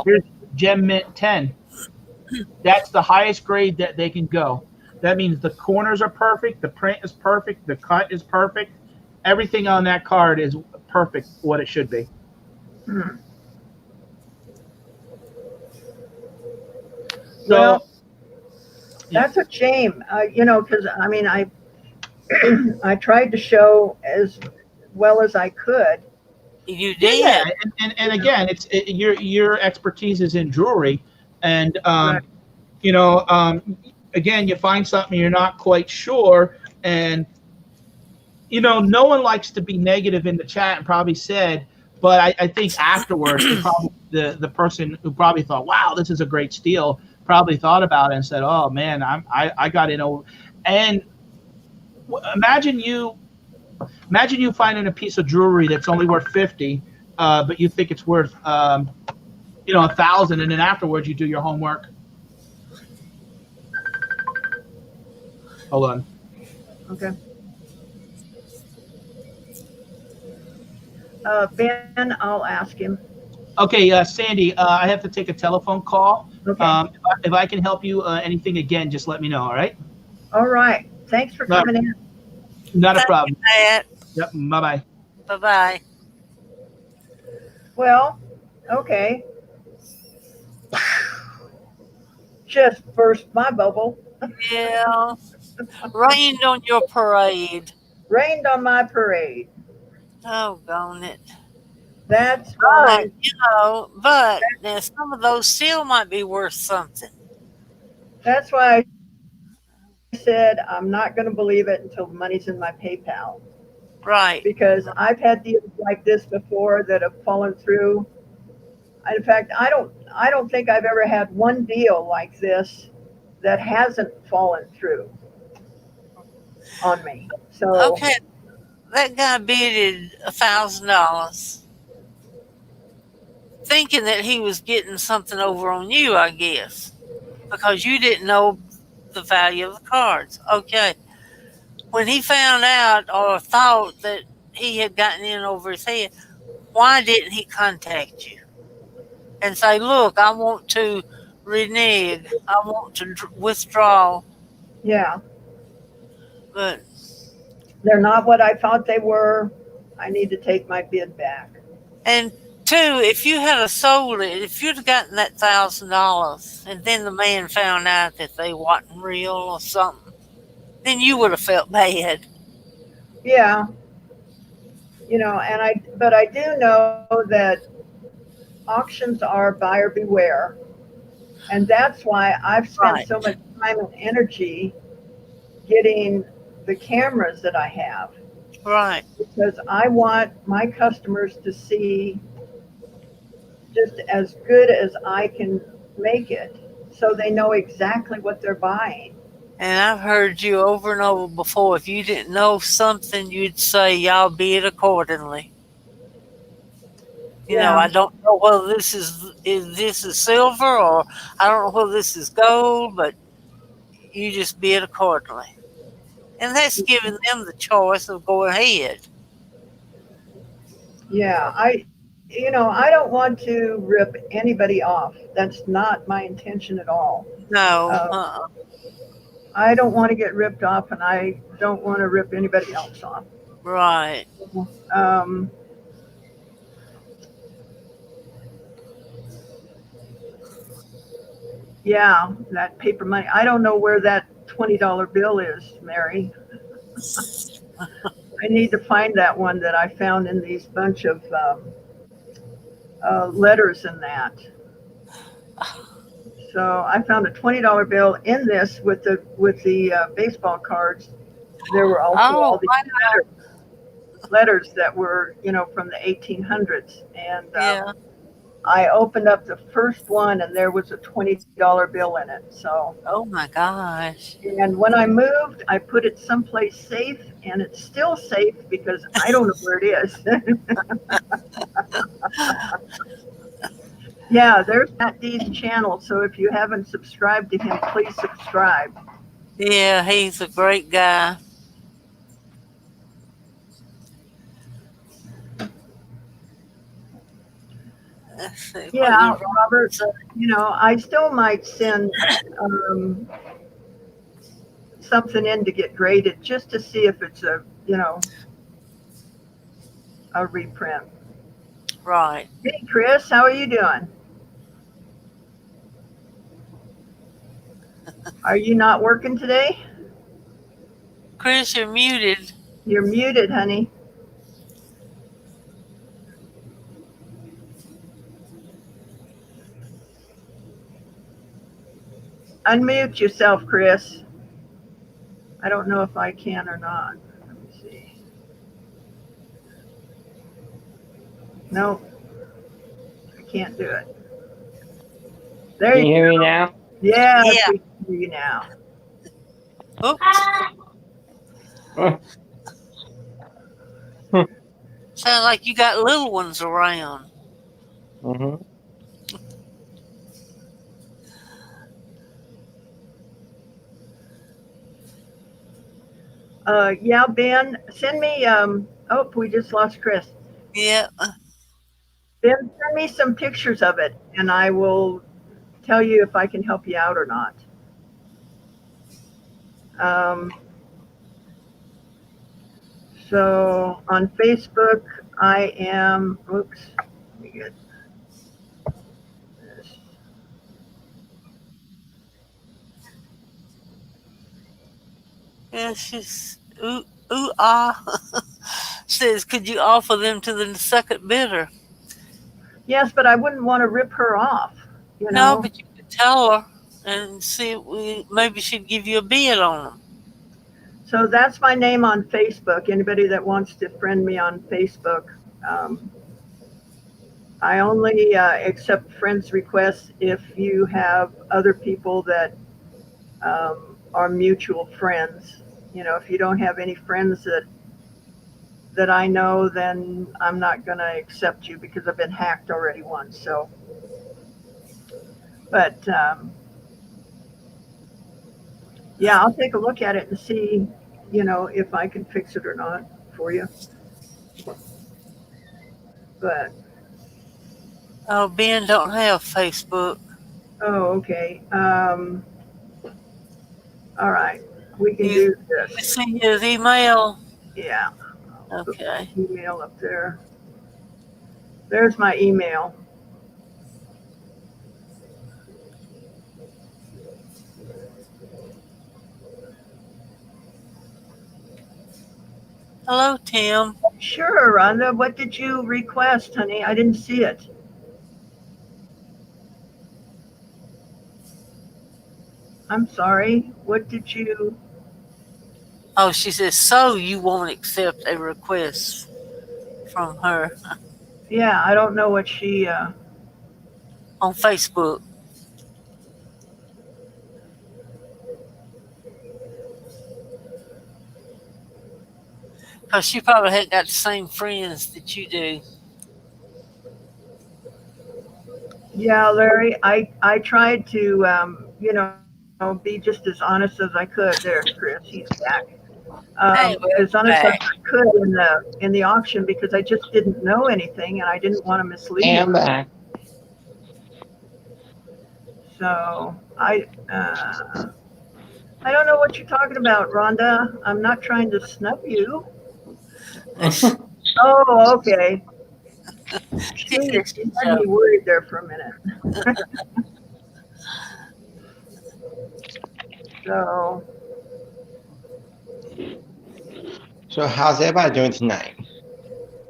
[SPEAKER 4] Here's gem mint 10. That's the highest grade that they can go. That means the corners are perfect, the print is perfect, the cut is perfect. Everything on that card is perfect, what it should be.
[SPEAKER 1] Well, that's a shame, because I mean, I tried to show as well as I could.
[SPEAKER 2] You did,
[SPEAKER 4] yeah. And again, your expertise is in jewelry, and
[SPEAKER 1] Right.
[SPEAKER 4] Again, you find something you're not quite sure, and no one likes to be negative in the chat, and probably said. But I think afterwards, probably the person who probably thought, "Wow, this is a great steal," probably thought about it and said, "Oh man, I got in over." And imagine you finding a piece of jewelry that's only worth 50, but you think it's worth 1,000, and then afterwards you do your homework. Hold on.
[SPEAKER 1] Okay. Ben, I'll ask him.
[SPEAKER 4] Okay, Sandy, I have to take a telephone call.
[SPEAKER 1] Okay.
[SPEAKER 4] If I can help you anything again, just let me know, all right?
[SPEAKER 1] All right. Thanks for coming in.
[SPEAKER 4] Not a problem.
[SPEAKER 2] Pat.
[SPEAKER 4] Yep, bye-bye.
[SPEAKER 2] Bye-bye.
[SPEAKER 1] Well, okay. Just burst my bubble.
[SPEAKER 2] Yeah. Rained on your parade.
[SPEAKER 1] Rained on my parade.
[SPEAKER 2] Doggone it.
[SPEAKER 1] That's why.
[SPEAKER 2] But now some of those still might be worth something.
[SPEAKER 1] That's why I said I'm not going to believe it until the money's in my PayPal.
[SPEAKER 2] Right.
[SPEAKER 1] Because I've had deals like this before that have fallen through. In fact, I don't think I've ever had one deal like this that hasn't fallen through on me. So
[SPEAKER 2] Okay. That guy bidded $1,000. thinking that he was getting something over on you, I guess, because you didn't know the value of the cards. Okay. When he found out or thought that he had gotten in over his head, why didn't he contact you and say, look, I want to renege, I want to withdraw?
[SPEAKER 1] Yeah,
[SPEAKER 2] But,
[SPEAKER 1] they're not what I thought they were. I need to take my bid back.
[SPEAKER 2] and two, if you had a sold it, if you'd have gotten that $1,000 and then the man found out that they wasn't real or something, then you would have felt bad.
[SPEAKER 1] Yeah, but I do know that auctions are buyer beware. And that's why I've spent
[SPEAKER 2] Right.
[SPEAKER 1] so much time and energy getting the cameras that I have,
[SPEAKER 2] Right.
[SPEAKER 1] because I want my customers to see just as good as I can make it, so they know exactly what they're buying.
[SPEAKER 2] And I've heard you over and over before. If you didn't know something, you'd say, y'all bid accordingly. You know,
[SPEAKER 1] Yeah,
[SPEAKER 2] I don't know whether this is silver or I don't know whether this is gold, but you just bid accordingly. And that's giving them the choice of going ahead.
[SPEAKER 1] yeah. I don't want to rip anybody off. That's not my intention at all.
[SPEAKER 2] No.
[SPEAKER 1] Uh, I don't want to get ripped off, and I don't want to rip anybody else off.
[SPEAKER 2] Right.
[SPEAKER 1] Um, yeah, that paper money. I don't know where that $20 bill is, Mary. I need to find that one that I found in these bunch of letters in that. So I found a $20 bill in this with the baseball cards. There were also all
[SPEAKER 2] Oh,
[SPEAKER 1] these
[SPEAKER 2] wow.
[SPEAKER 1] letters that were, from the 1800s. And
[SPEAKER 2] Yeah.
[SPEAKER 1] I opened up the first one, and there was a $20 bill in it. So,
[SPEAKER 2] Oh, my gosh.
[SPEAKER 1] and when I moved, I put it someplace safe, and it's still safe because I don't know where it is. Yeah, there's Matt D's channel. So if you haven't subscribed to him, please subscribe.
[SPEAKER 2] Yeah, he's a great guy. Let's see what
[SPEAKER 1] Yeah,
[SPEAKER 2] you
[SPEAKER 1] Robert,
[SPEAKER 2] wrote.
[SPEAKER 1] I still might send something in to get graded just to see if it's a reprint.
[SPEAKER 2] Right.
[SPEAKER 1] Hey, Chris, how are you doing? Are you not working today?
[SPEAKER 2] Chris, you're muted.
[SPEAKER 1] You're muted, honey. Unmute yourself, Chris. I don't know if I can or not. Let me see. Nope, I can't do it. There
[SPEAKER 5] Can you
[SPEAKER 1] you
[SPEAKER 5] hear
[SPEAKER 1] go.
[SPEAKER 5] me now?
[SPEAKER 1] Yes,
[SPEAKER 2] Yeah.
[SPEAKER 1] we can hear you now.
[SPEAKER 2] Oops. Sounds like you got little ones around.
[SPEAKER 5] Mm-hmm.
[SPEAKER 1] Yeah, Ben, send me. Oh, we just lost Chris.
[SPEAKER 2] Yeah.
[SPEAKER 1] Ben, send me some pictures of it, and I will tell you if I can help you out or not. So on Facebook, I am. Oops. Let me get this.
[SPEAKER 2] Yeah, she's says, could you offer them to the second bidder?
[SPEAKER 1] Yes, but I wouldn't want to rip her off.
[SPEAKER 2] No, but you could tell her and see if maybe she'd give you a bid on them.
[SPEAKER 1] So that's my name on Facebook. Anybody that wants to friend me on Facebook. I only accept friends requests if you have other people that are mutual friends. If you don't have any friends that I know, then I'm not going to accept you because I've been hacked already once. So, but yeah, I'll take a look at it and see, if I can fix it or not for you. But
[SPEAKER 2] Oh, Ben don't have Facebook.
[SPEAKER 1] okay. All right, we can
[SPEAKER 2] You
[SPEAKER 1] do this.
[SPEAKER 2] see his email?
[SPEAKER 1] Yeah, put my
[SPEAKER 2] Okay.
[SPEAKER 1] email up there. There's my email.
[SPEAKER 2] Hello, Tim.
[SPEAKER 1] Sure, Rhonda. What did you request, honey? I didn't see it. I'm sorry. What did you?
[SPEAKER 2] Oh, she says, so you won't accept a request from her
[SPEAKER 1] Yeah, I don't know what she.
[SPEAKER 2] on Facebook. Because she probably hadn't got the same friends that you do.
[SPEAKER 1] Yeah, Larry. I tried to be just as honest as I could. There's Chris. He's back.
[SPEAKER 2] Hey,
[SPEAKER 1] As
[SPEAKER 2] welcome
[SPEAKER 1] honest as
[SPEAKER 2] back.
[SPEAKER 1] I could in the auction because I just didn't know anything and I didn't want to mislead you.
[SPEAKER 5] And back.
[SPEAKER 1] So I don't know what you're talking about, Rhonda. I'm not trying to snub you. Oh, okay.
[SPEAKER 2] She
[SPEAKER 1] Gee,
[SPEAKER 2] says
[SPEAKER 1] you
[SPEAKER 2] she's
[SPEAKER 1] had me
[SPEAKER 2] joking.
[SPEAKER 1] worried there for a minute. So,
[SPEAKER 5] So how's everybody doing tonight?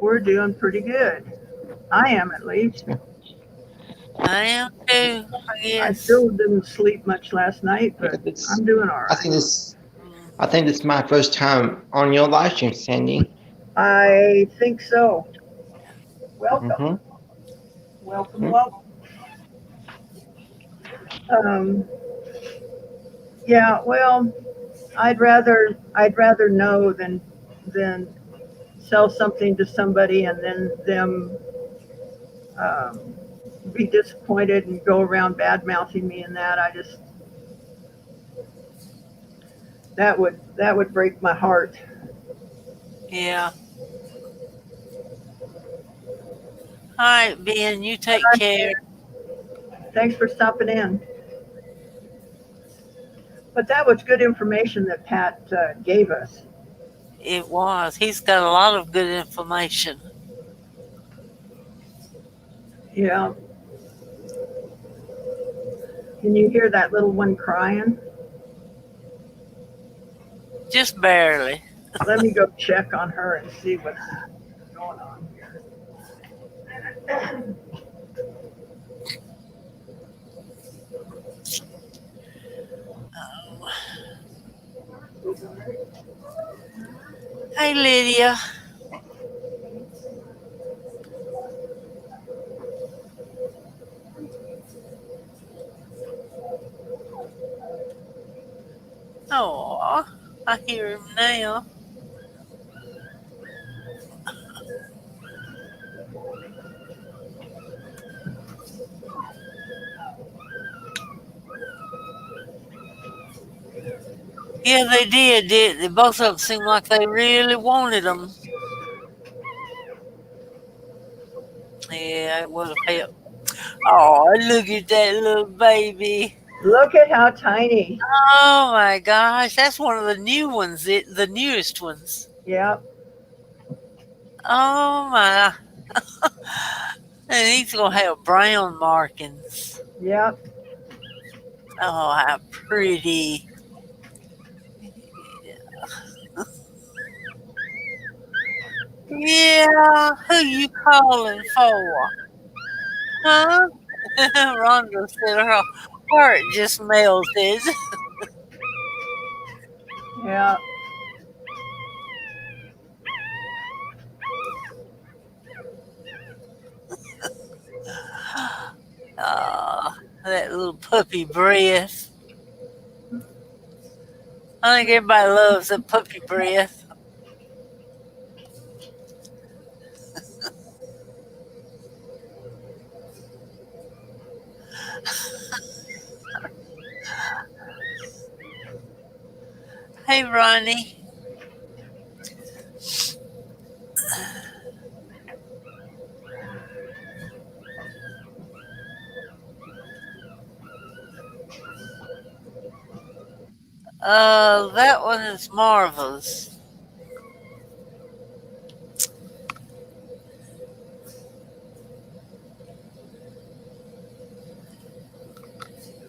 [SPEAKER 1] we're doing pretty good. I am, at least.
[SPEAKER 2] I am too, I
[SPEAKER 1] I
[SPEAKER 2] guess.
[SPEAKER 1] still didn't sleep much last night, but I'm doing all
[SPEAKER 5] I
[SPEAKER 1] right.
[SPEAKER 5] think this is my first time on your live stream, Sandy.
[SPEAKER 1] I think so. Welcome.
[SPEAKER 5] Mm-hmm.
[SPEAKER 1] Welcome, welcome. Yeah, well, I'd rather know than sell something to somebody and then them um, be disappointed and go around bad mouthing me and that. That would break my heart.
[SPEAKER 2] Yeah. All right, Ben, you take care.
[SPEAKER 1] Thanks for stopping in. But that was good information that Pat gave us.
[SPEAKER 2] It was. He's got a lot of good information.
[SPEAKER 1] Yeah. Can you hear that little one crying?
[SPEAKER 2] Just barely.
[SPEAKER 1] Let me go check on her and see what's going on here.
[SPEAKER 2] Hey, Lydia. Oh, I hear him now. Yeah, they did. They both of them seemed like they really wanted them. Yeah, it would have helped. Oh, look at that little baby.
[SPEAKER 1] Look at how tiny.
[SPEAKER 2] Oh my gosh, that's one of the new ones, the newest ones.
[SPEAKER 1] Yeah.
[SPEAKER 2] Oh my. And he's going to have brown markings.
[SPEAKER 1] Yep.
[SPEAKER 2] Oh, how pretty. Yeah, who you calling for? Huh? Rhonda said her heart just melted.
[SPEAKER 1] Yeah.
[SPEAKER 2] That little puppy breath. I think everybody loves that puppy breath. Hey, Ronnie. That one is marvelous.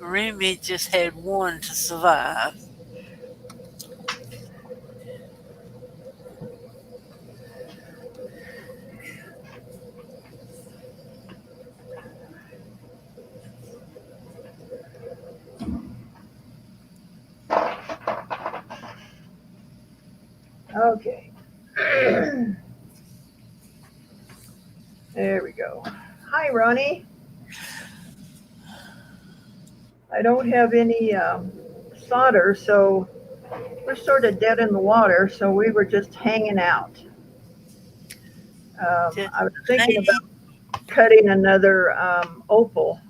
[SPEAKER 2] Remy just had one to survive.
[SPEAKER 1] Okay. There we go. Hi, Ronnie. I don't have any solder, so we're sort of dead in the water, so we were just hanging out.
[SPEAKER 2] Just
[SPEAKER 1] I was thinking about cutting another opal.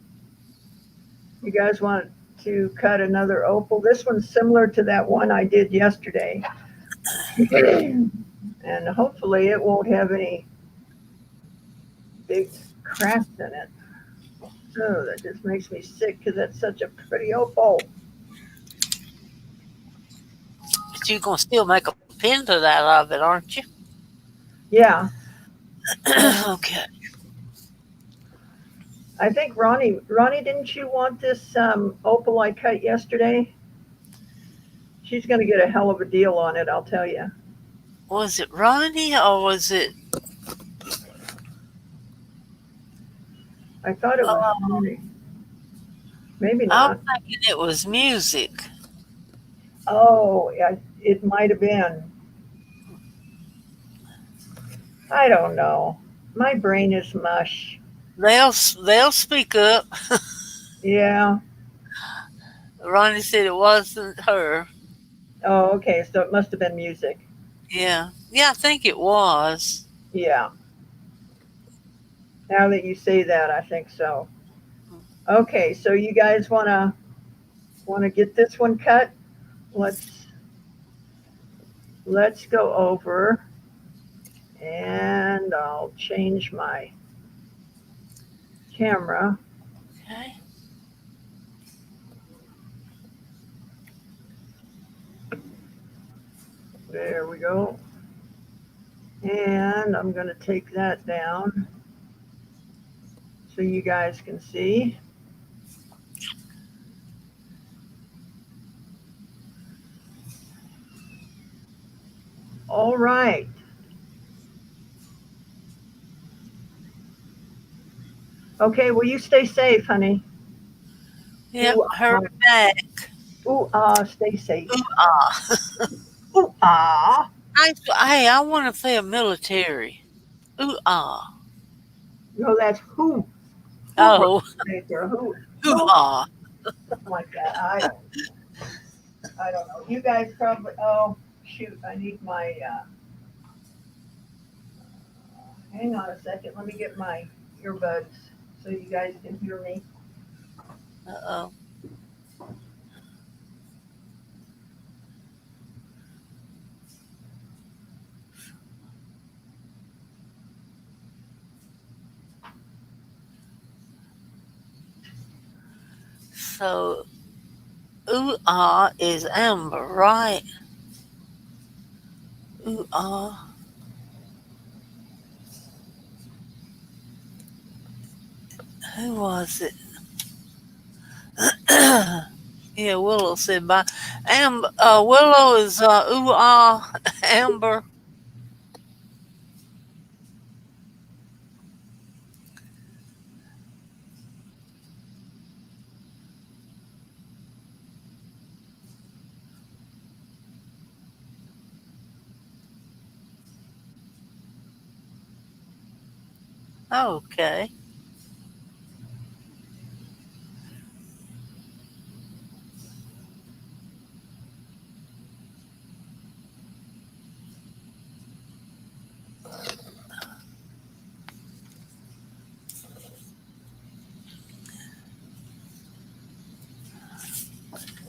[SPEAKER 1] You guys want to cut another opal? This one's similar to that one I did yesterday. And hopefully it won't have any big cracks in it. Oh, that just makes me sick because that's such a pretty opal.
[SPEAKER 2] But you're gonna still make a pendant out of it, aren't you?
[SPEAKER 1] Yeah,
[SPEAKER 2] Okay.
[SPEAKER 1] I think Ronnie, didn't you want this opal I cut yesterday? She's going to get a hell of a deal on it, I'll tell you.
[SPEAKER 2] Was it Ronnie or was it?
[SPEAKER 1] I thought it was Ronnie. Maybe not.
[SPEAKER 2] I'm thinking it was music.
[SPEAKER 1] Oh, yeah, it might have been. I don't know. My brain is mush.
[SPEAKER 2] They'll speak up.
[SPEAKER 1] Yeah.
[SPEAKER 2] Ronnie said it wasn't her.
[SPEAKER 1] Oh, okay. So it must have been music.
[SPEAKER 2] Yeah, I think it was.
[SPEAKER 1] Yeah. Now that you say that, I think so. Okay, so you guys wanna get this one cut? Let's go over, and I'll change my camera.
[SPEAKER 2] Okay.
[SPEAKER 1] There we go. And I'm going to take that down so you guys can see. All right. Okay, well, you stay safe, honey.
[SPEAKER 2] Yep,
[SPEAKER 1] Ooh,
[SPEAKER 2] her back.
[SPEAKER 1] Stay safe.
[SPEAKER 2] Ooh, ah.
[SPEAKER 1] Ooh, ah.
[SPEAKER 2] Hey, I want to play a military. Ooh, ah.
[SPEAKER 1] No, that's who.
[SPEAKER 2] Oh,
[SPEAKER 1] Right there. Who?
[SPEAKER 2] ooh, ah.
[SPEAKER 1] Something like that. I don't know. You guys probably. Oh, shoot! I need my. Hang on a second. Let me get my earbuds so you guys can hear me.
[SPEAKER 2] Uh-oh. So, ooh, ah is amber, right? Ooh, ah. Who was it? Yeah, Willow said bye. Willow is ooh, ah, amber. Okay.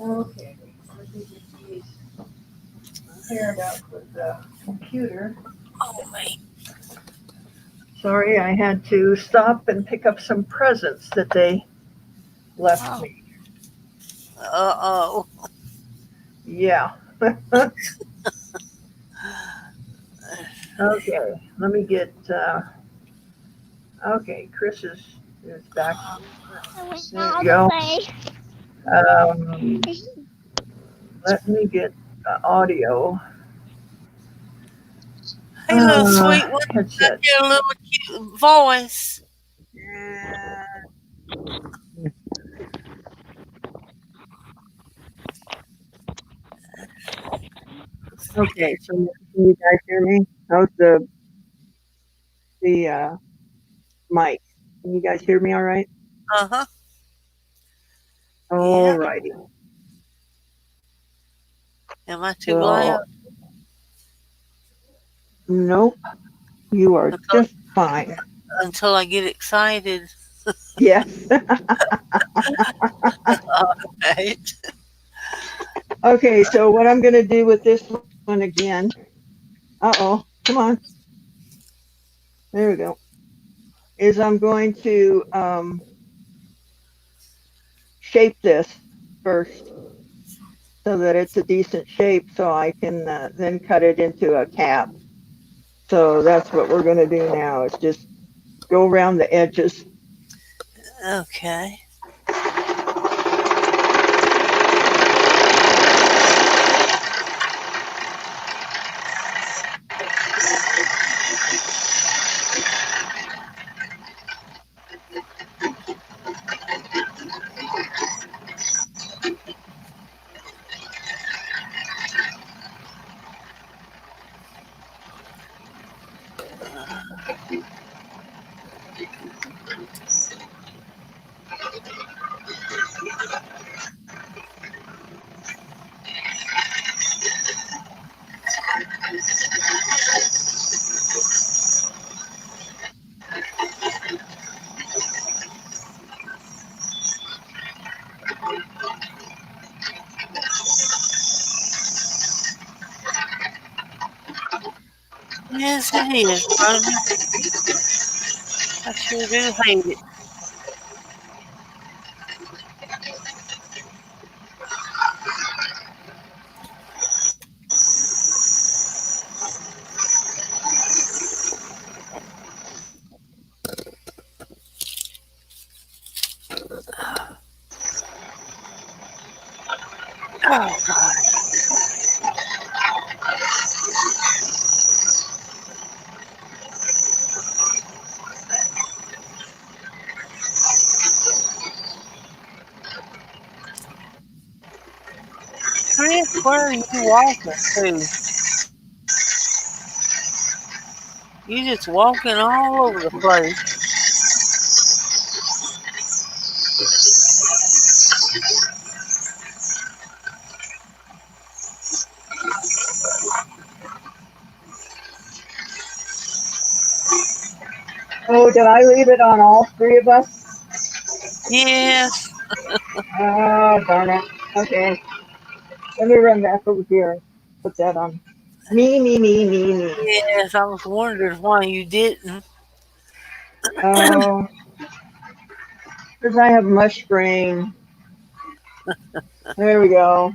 [SPEAKER 1] Okay. Let me get these paired up with the computer.
[SPEAKER 2] Oh, man.
[SPEAKER 1] Sorry, I had to stop and pick up some presents that they left
[SPEAKER 2] Oh.
[SPEAKER 1] me.
[SPEAKER 2] Uh-oh.
[SPEAKER 1] Yeah. Okay, let me get. Okay, Chris is back. There you go. Um, let me get audio
[SPEAKER 2] Hey, little sweet one. I
[SPEAKER 1] headset.
[SPEAKER 2] hear a little cute voice.
[SPEAKER 1] Okay, so can you guys hear me? How's the mic? Can you guys hear me all right?
[SPEAKER 2] Uh-huh.
[SPEAKER 1] All
[SPEAKER 2] Yeah.
[SPEAKER 1] righty.
[SPEAKER 2] Am I too loud?
[SPEAKER 1] So, nope, you are
[SPEAKER 2] Until,
[SPEAKER 1] just fine.
[SPEAKER 2] until I get excited.
[SPEAKER 1] Yes.
[SPEAKER 2] All right.
[SPEAKER 1] Okay, so what I'm going to do with this one again. Uh-oh, come on. There we go. Is I'm going to shape this first so that it's a decent shape so I can then cut it into a cap. So that's what we're going to do now is just go around the edges.
[SPEAKER 2] Okay. Yes, it is, Brody. I sure do hate it. Oh, God. Chris, where are you walking to? You just walking all over the place.
[SPEAKER 1] Oh, did I leave it on all three of us?
[SPEAKER 2] Yes.
[SPEAKER 1] Oh, darn it. Okay, let me run back over here and put that on. Me.
[SPEAKER 2] Yes, I was wondering why you didn't.
[SPEAKER 1] Oh, because I have mush brain. There we go.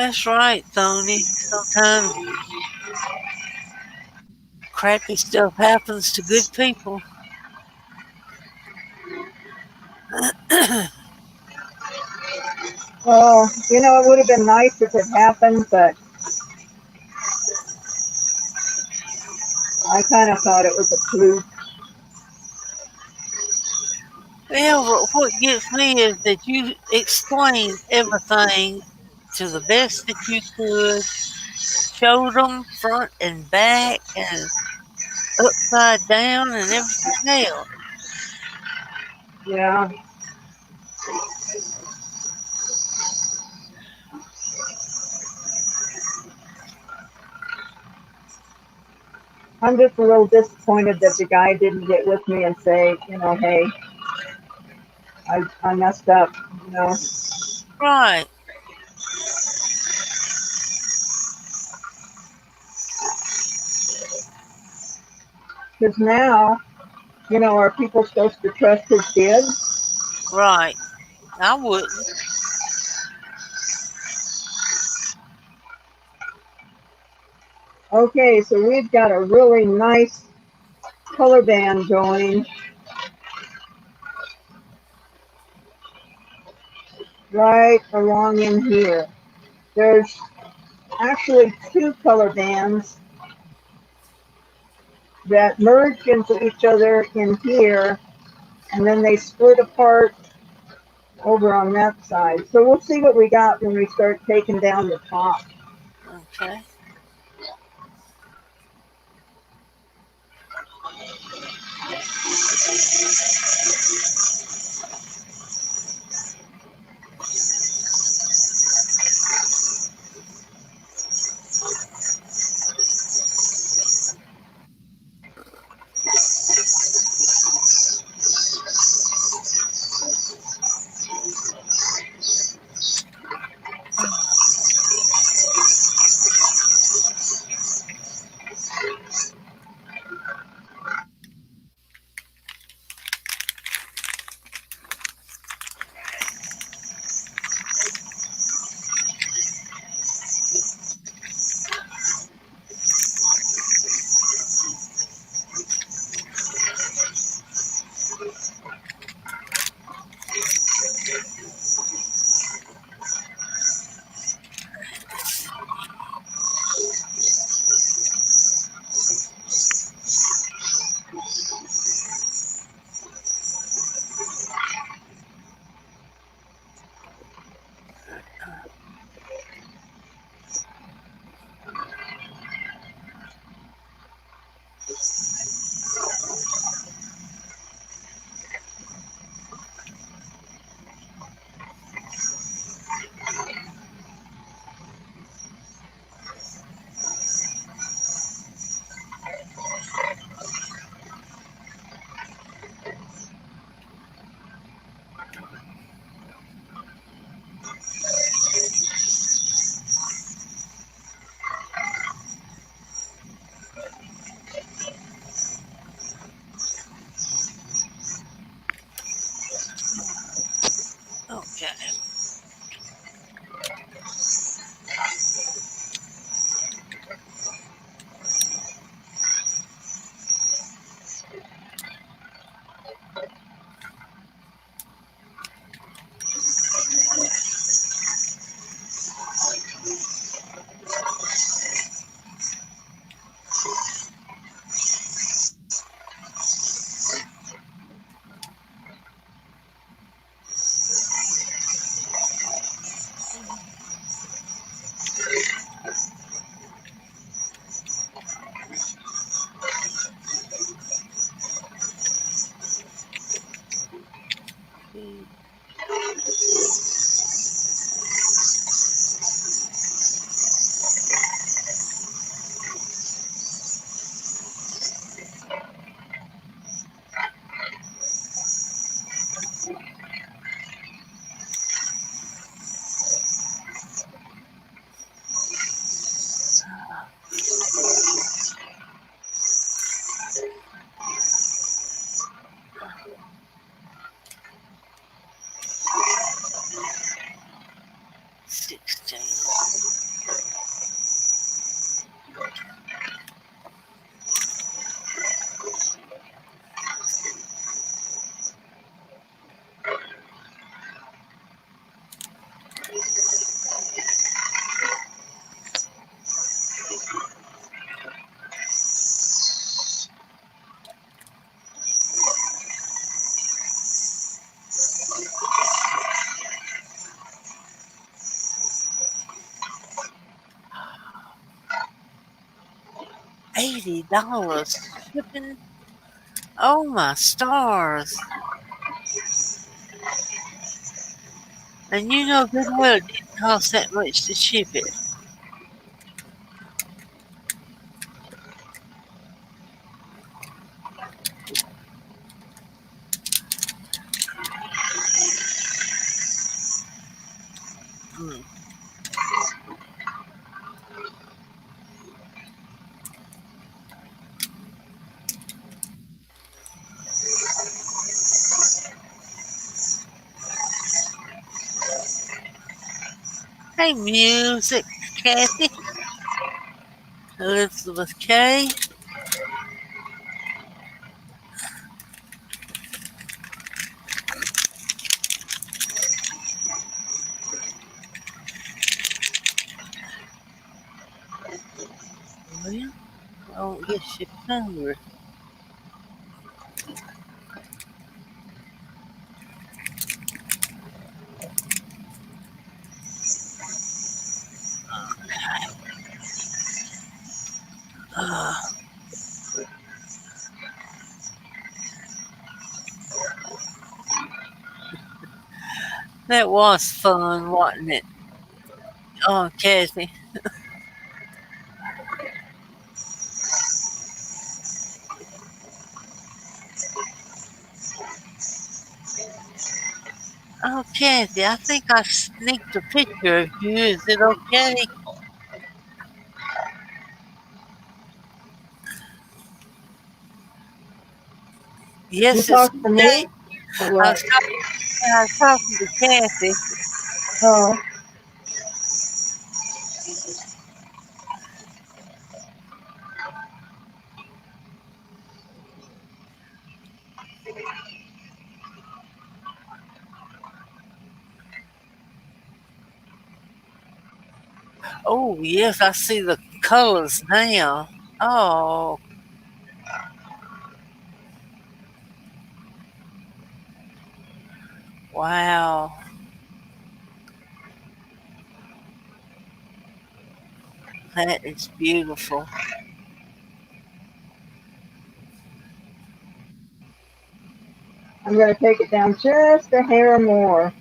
[SPEAKER 2] That's right, Tony. Sometimes crappy stuff happens to good people.
[SPEAKER 1] Well, it would have been nice if it happened, but I kind of thought it was a fluke.
[SPEAKER 2] Well, what gets me is that you explained everything to the best that you could, showed them front and back and upside down and everything else.
[SPEAKER 1] Yeah, I'm just a little disappointed that the guy didn't get with me and say, hey, I messed up,
[SPEAKER 2] Right.
[SPEAKER 1] because now, are people supposed to trust his kids?
[SPEAKER 2] Right. I wouldn't.
[SPEAKER 1] Okay, so we've got a really nice color band going right along in here. There's actually two color bands that merge into each other in here, and then they split apart over on that side. So we'll see what we got when we start taking down the top.
[SPEAKER 2] Okay. Okay. $80 shipping. Oh my stars. And you know good well it didn't cost that much to ship it. Mm. Hey, music, Kathy. Elizabeth K. Well, I don't guess she's hungry. That was fun, wasn't it? Oh, Kathy. Oh, Kathy, I think I sneaked a picture of you. Is it okay?
[SPEAKER 1] You
[SPEAKER 2] Yes, it's
[SPEAKER 1] talk to
[SPEAKER 2] okay.
[SPEAKER 1] me? Or
[SPEAKER 2] I
[SPEAKER 1] what?
[SPEAKER 2] was talking to Kathy.
[SPEAKER 1] Oh,
[SPEAKER 2] Oh, yes, I see the colors now. Oh, wow. That is beautiful.
[SPEAKER 1] I'm going to take it down just a hair more.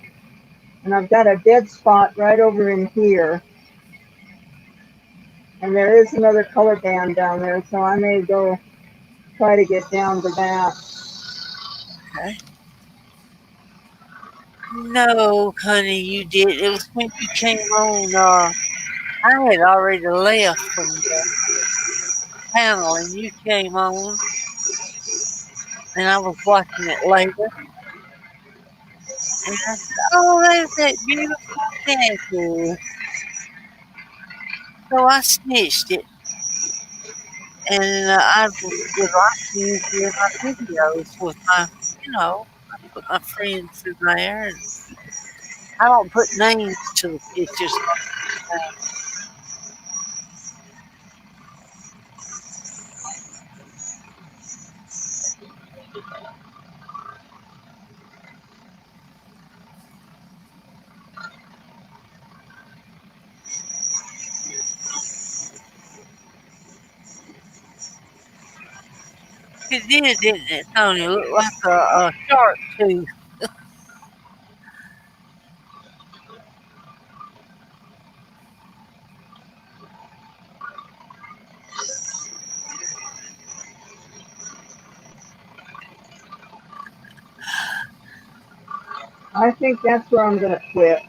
[SPEAKER 1] And I've got a dead spot right over in here. And there is another color band down there, so I may go try to get down to that.
[SPEAKER 2] Okay. No, honey, you did. It was when you came on. I had already left from the panel, and you came on, and I was watching it later. And I said, "Oh, there's that beautiful Kathy." So I snitched it, and I would like to use it in my videos with my, I put my friends in there, and I don't put names to the pictures. It did, didn't it, Tony? It looked like a shark tooth.
[SPEAKER 1] I think that's where I'm going to quit.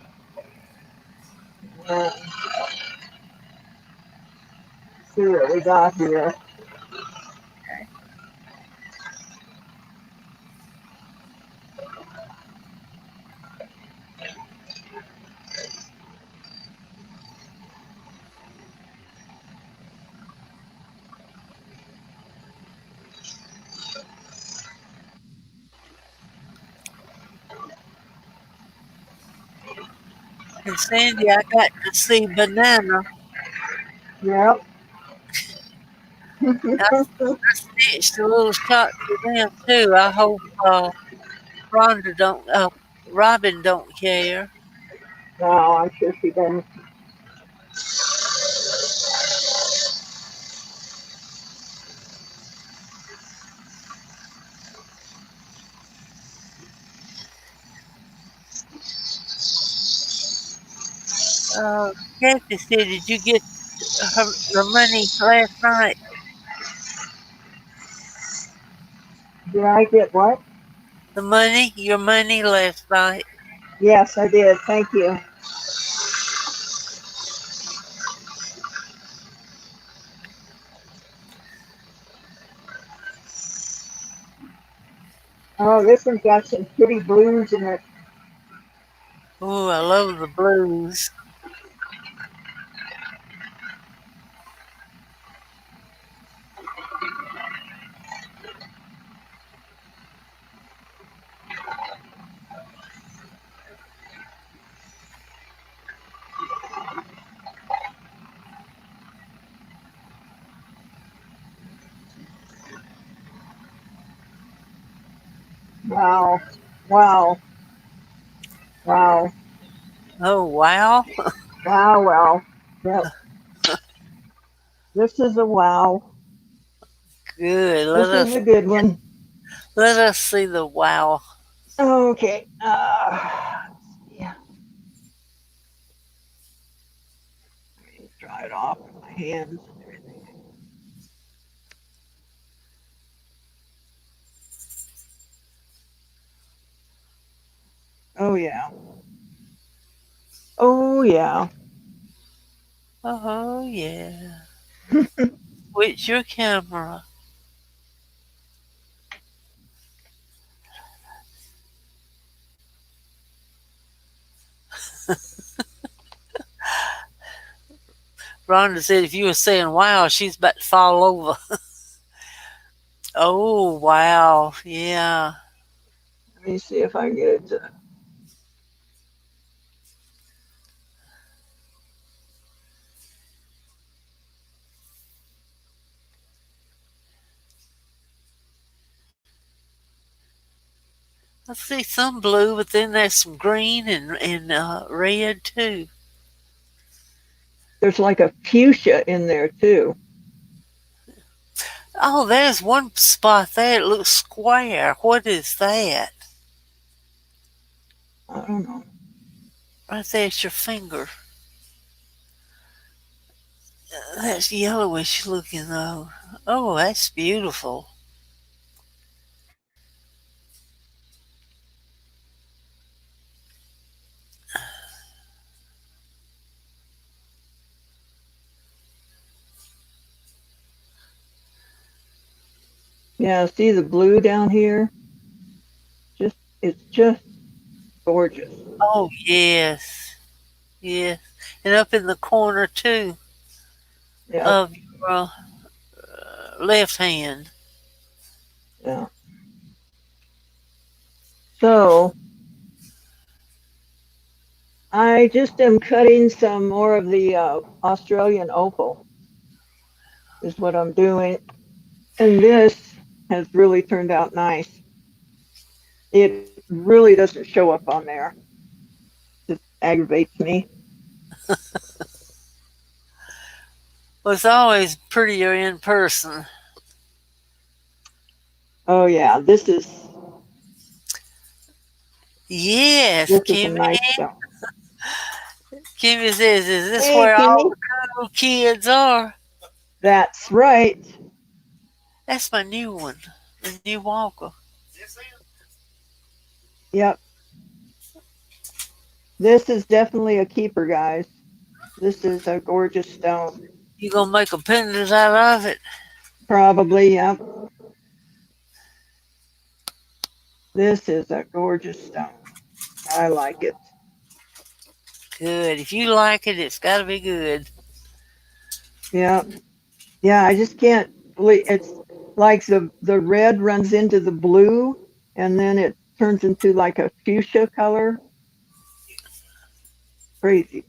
[SPEAKER 1] See what we got here.
[SPEAKER 2] And Sandy, I got to see Banana.
[SPEAKER 1] Yep.
[SPEAKER 2] I snitched a little shot to them too. I hope Rhonda don't, Robin don't care.
[SPEAKER 1] No, I'm sure she doesn't.
[SPEAKER 2] Kathy said, did you get the money last night?
[SPEAKER 1] Did I get what?
[SPEAKER 2] Your money last night.
[SPEAKER 1] Yes, I did. Thank you. Oh, this one's got some pretty blues in it.
[SPEAKER 2] Oh, I love the blues.
[SPEAKER 1] Wow. Wow. Wow.
[SPEAKER 2] Oh, wow.
[SPEAKER 1] Wow. Wow. Yep. This is a wow.
[SPEAKER 2] Good.
[SPEAKER 1] This is a good one.
[SPEAKER 2] Let us see the wow.
[SPEAKER 1] Okay. Yeah. Let me dry it off with my hands and everything. Oh yeah. Oh yeah.
[SPEAKER 2] Oh, yeah. Switch your camera. Rhonda said if you were saying wow, she's about to fall over. Oh, wow. Yeah.
[SPEAKER 1] Let me see if I can get it to.
[SPEAKER 2] I see some blue, but then there's some green and red too.
[SPEAKER 1] There's like a fuchsia in there too.
[SPEAKER 2] Oh, there's one spot there. It looks square. What is that?
[SPEAKER 1] I don't know.
[SPEAKER 2] Right there's your finger. That's yellowish looking though. Oh, that's beautiful.
[SPEAKER 1] Yeah, see the blue down here? It's just gorgeous.
[SPEAKER 2] Oh, yes. Yes. And up in the corner too
[SPEAKER 1] Yeah,
[SPEAKER 2] of your left hand.
[SPEAKER 1] yeah. So I just am cutting some more of the Australian opal is what I'm doing. And this has really turned out nice. It really doesn't show up on there. It aggravates me.
[SPEAKER 2] Well, it's always prettier in person.
[SPEAKER 1] Oh yeah,
[SPEAKER 2] Yes,
[SPEAKER 1] this is some
[SPEAKER 2] Kimmy.
[SPEAKER 1] nice stuff.
[SPEAKER 2] Kimmy says, is this
[SPEAKER 1] Hey
[SPEAKER 2] where all
[SPEAKER 1] Kimmy.
[SPEAKER 2] the cool kids are?
[SPEAKER 1] That's right.
[SPEAKER 2] That's my new one, the new Walker.
[SPEAKER 1] Yep. This is definitely a keeper, guys. This is a gorgeous stone.
[SPEAKER 2] You gonna make a pendant out of it?
[SPEAKER 1] Probably, yep. This is a gorgeous stone. I like it.
[SPEAKER 2] Good. If you like it, it's got to be good.
[SPEAKER 1] Yeah. Yeah, I just can't believe it's like the red runs into the blue and then it turns into like a fuchsia color. Crazy.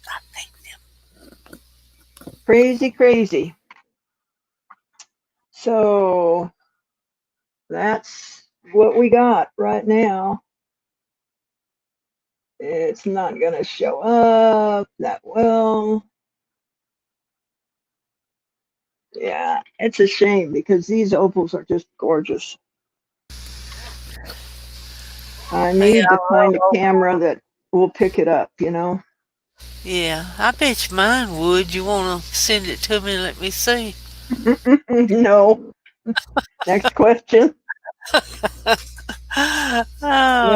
[SPEAKER 2] I think them.
[SPEAKER 1] Crazy, crazy. So that's what we got right now. It's not going to show up that well. Yeah, it's a shame because these opals are just gorgeous. I
[SPEAKER 2] Yeah,
[SPEAKER 1] need
[SPEAKER 2] I
[SPEAKER 1] the kind
[SPEAKER 2] love
[SPEAKER 1] of camera
[SPEAKER 2] opal.
[SPEAKER 1] that will pick it up, you know.
[SPEAKER 2] Yeah, I bet you mine would. You want to send it to me and let me see?
[SPEAKER 1] No. Next question.
[SPEAKER 2] Oh,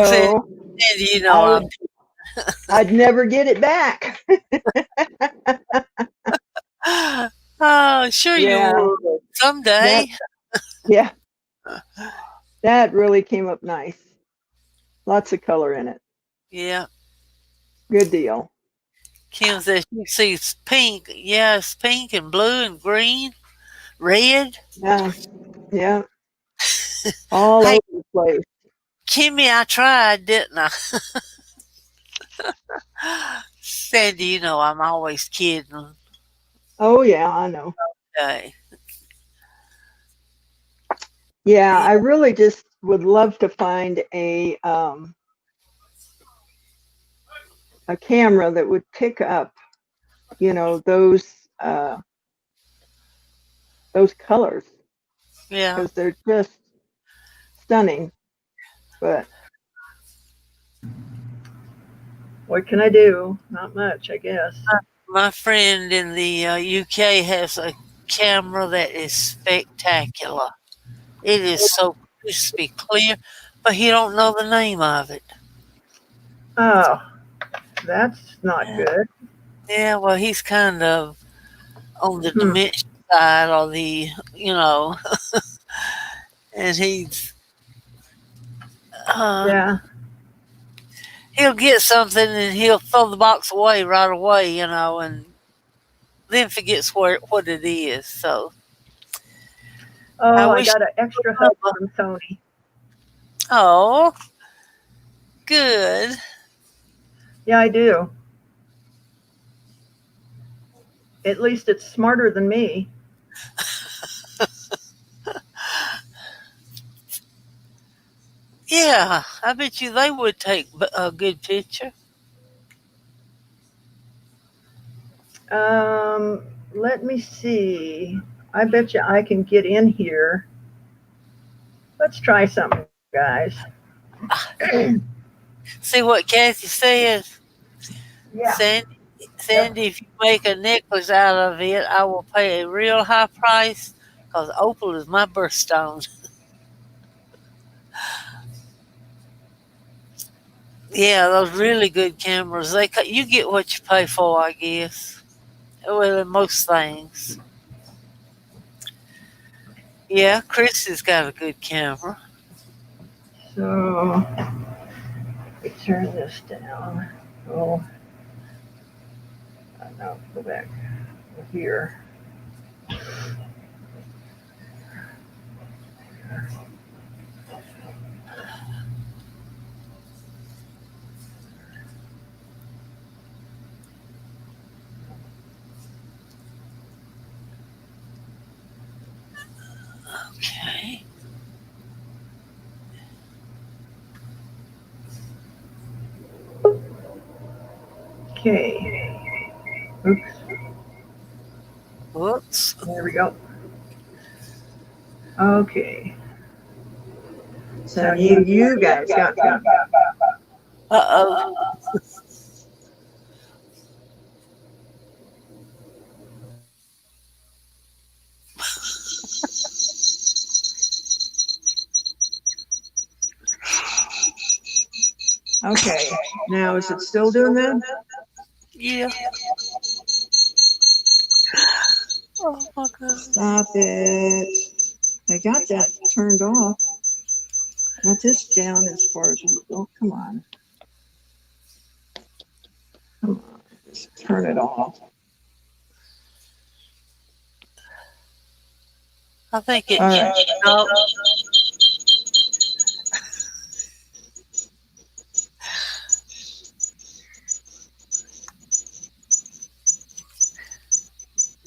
[SPEAKER 2] Sandy,
[SPEAKER 1] No.
[SPEAKER 2] you know
[SPEAKER 1] I
[SPEAKER 2] I'm.
[SPEAKER 1] would, I'd never get it back.
[SPEAKER 2] Oh, sure you
[SPEAKER 1] Yeah.
[SPEAKER 2] would
[SPEAKER 1] That
[SPEAKER 2] someday.
[SPEAKER 1] yeah, that really came up nice. Lots of color in it.
[SPEAKER 2] Yeah,
[SPEAKER 1] Good deal.
[SPEAKER 2] Kim says she sees pink. Yes, pink and blue and green, red.
[SPEAKER 1] Yeah. Yeah. All
[SPEAKER 2] Hey,
[SPEAKER 1] over the place.
[SPEAKER 2] Kimmy, I tried, didn't I? Sandy, you know I'm always kidding.
[SPEAKER 1] Oh yeah, I know.
[SPEAKER 2] Okay.
[SPEAKER 1] Yeah,
[SPEAKER 2] Yeah,
[SPEAKER 1] I really just would love to find a camera that would pick up, you know, those colors
[SPEAKER 2] yeah.
[SPEAKER 1] because they're just stunning. But what can I do? Not much, I guess.
[SPEAKER 2] My friend in the UK has a camera that is spectacular. It is so crispy clear, but he don't know the name of it.
[SPEAKER 1] Oh, that's not good.
[SPEAKER 2] Yeah, well, he's kind of on the
[SPEAKER 1] Hmm.
[SPEAKER 2] dementia side, or the and uh,
[SPEAKER 1] Yeah.
[SPEAKER 2] he'll get something and he'll throw the box away right away, and then forgets what it is. So I
[SPEAKER 1] Oh, I
[SPEAKER 2] wish.
[SPEAKER 1] got an extra hug from Tony.
[SPEAKER 2] Oh, good.
[SPEAKER 1] Yeah, I do. At least it's smarter than me.
[SPEAKER 2] Yeah, I bet you they would take a good picture.
[SPEAKER 1] Let me see. I bet you I can get in here. Let's try something, guys.
[SPEAKER 2] See what Kathy says?
[SPEAKER 1] Yeah.
[SPEAKER 2] Sandy, Sandy, if you make a necklace out of it, I will pay a real high price because opal is my birthstone. Yeah, those really good cameras. You get what you pay for, I guess. Well, in most things. Yeah, Chris has got a good camera.
[SPEAKER 1] So we turn this down. Oh, no, go back here.
[SPEAKER 2] Okay.
[SPEAKER 1] Okay. Oops.
[SPEAKER 2] Whoops.
[SPEAKER 1] There we go. Okay. So you guys got me.
[SPEAKER 2] Uh oh.
[SPEAKER 1] Okay. Now is it still doing that?
[SPEAKER 2] Yeah. Oh my God.
[SPEAKER 1] Stop it. I got that turned off. Got this down as far as we go. Come on. Come on. Just turn it off.
[SPEAKER 2] I think it.
[SPEAKER 1] All right.
[SPEAKER 2] No.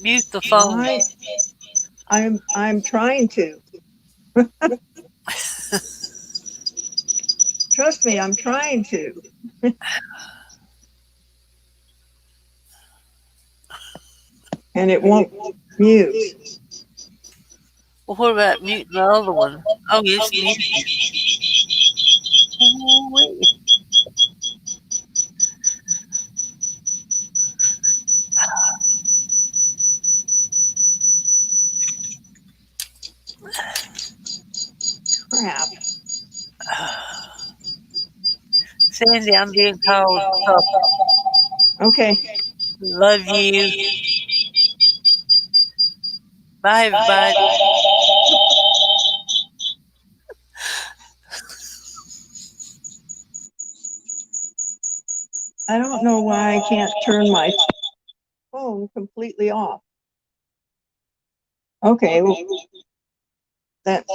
[SPEAKER 2] Mute the phone.
[SPEAKER 1] I'm trying to. Trust me, I'm trying to. And it won't mute.
[SPEAKER 2] Well, what about muting the other one? Oh, yes, mute. Oh, wait.
[SPEAKER 1] Crap.
[SPEAKER 2] Sandy, I'm being called. So
[SPEAKER 1] Okay.
[SPEAKER 2] love you. Bye, everybody.
[SPEAKER 1] I don't know why I can't turn my phone completely off. Okay. Well, that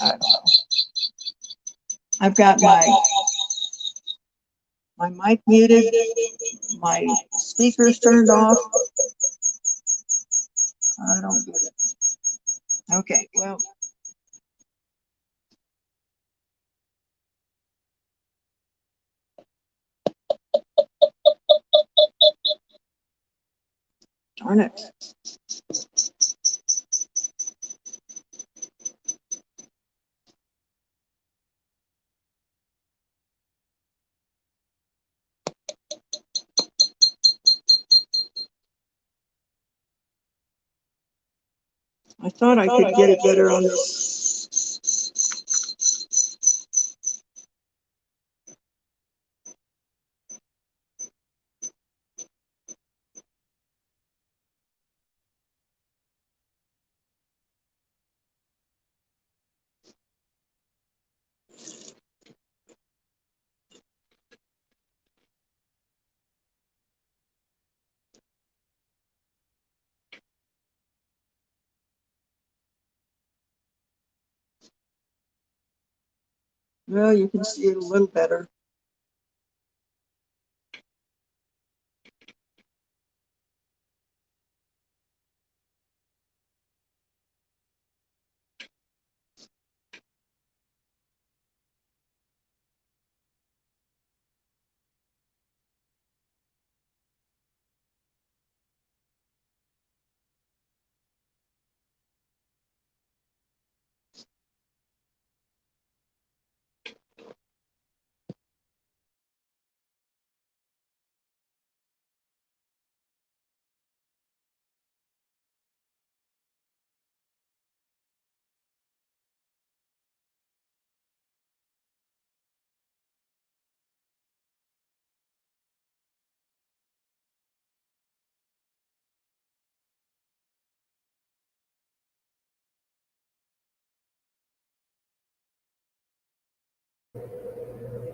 [SPEAKER 1] I don't know. I've got my mic muted, my speakers turned off. I don't get it. Okay, well. Darn it. I thought I could get it better on this. Well, you can see it a little better.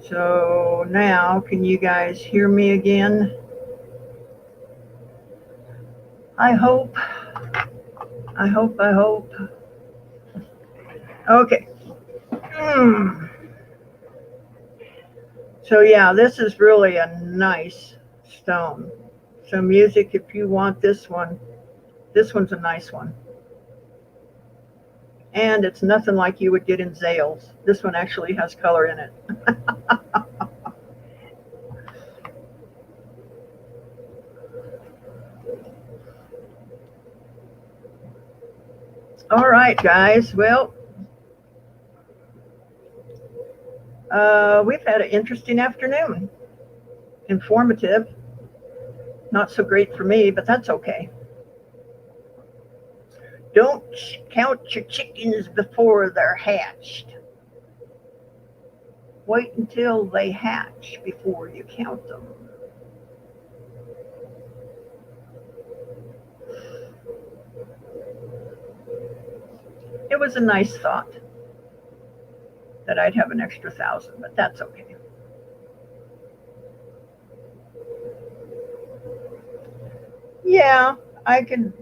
[SPEAKER 1] So now, can you guys hear me again? I hope. I hope. Okay. So yeah, this is really a nice stone. So music, if you want this one's a nice one. And it's nothing like you would get in Zales. This one actually has color in it. All right, guys. Well, we've had an interesting afternoon. Informative. Not so great for me, but that's okay. Don't count your chickens before they're hatched. Wait until they hatch before you count them. It was a nice thought that I'd have an extra 1,000, but that's okay. Yeah, I could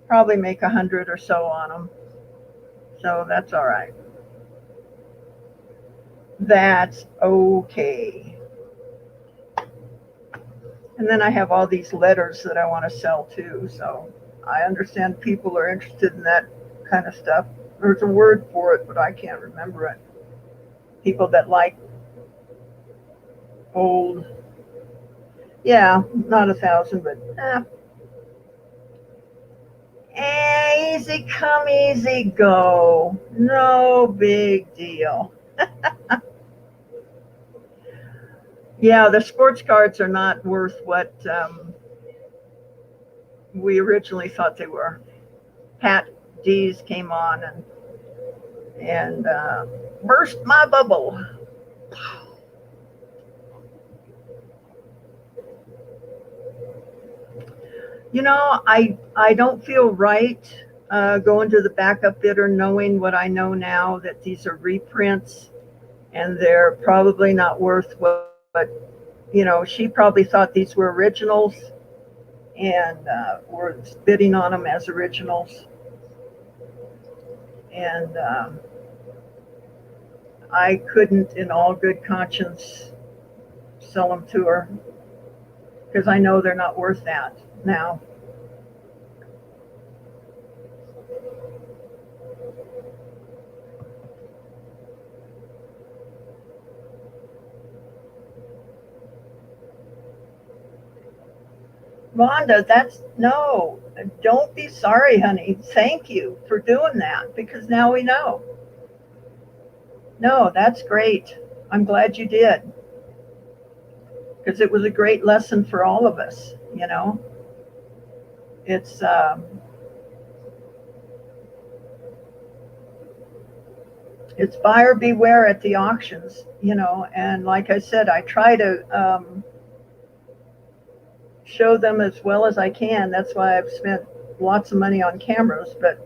[SPEAKER 1] probably make 100 or so on them. So that's all right. That's okay. And then I have all these letters that I want to sell too. So I understand people are interested in that kind of stuff. There's a word for it, but I can't remember it. People that like old, yeah, not 1,000, but easy come, easy go. No big deal. Yeah, the sports cards are not worth what we originally thought they were. Pat D's came on and and burst my bubble. You know, I don't feel right going to the backup bidder knowing what I know now, that these are reprints and they're probably not worth what you know, she probably thought these were originals and were bidding on them as originals. And I couldn't, in all good conscience, sell them to her because I know they're not worth that now. Rhonda, that's no, don't be sorry, honey. Thank you for doing that because now we know. No, that's great. I'm glad you did because it was a great lesson for all of us, you know. It's buyer beware at the auctions, you know, and like I said, I try to show them as well as I can. That's why I've spent lots of money on cameras, but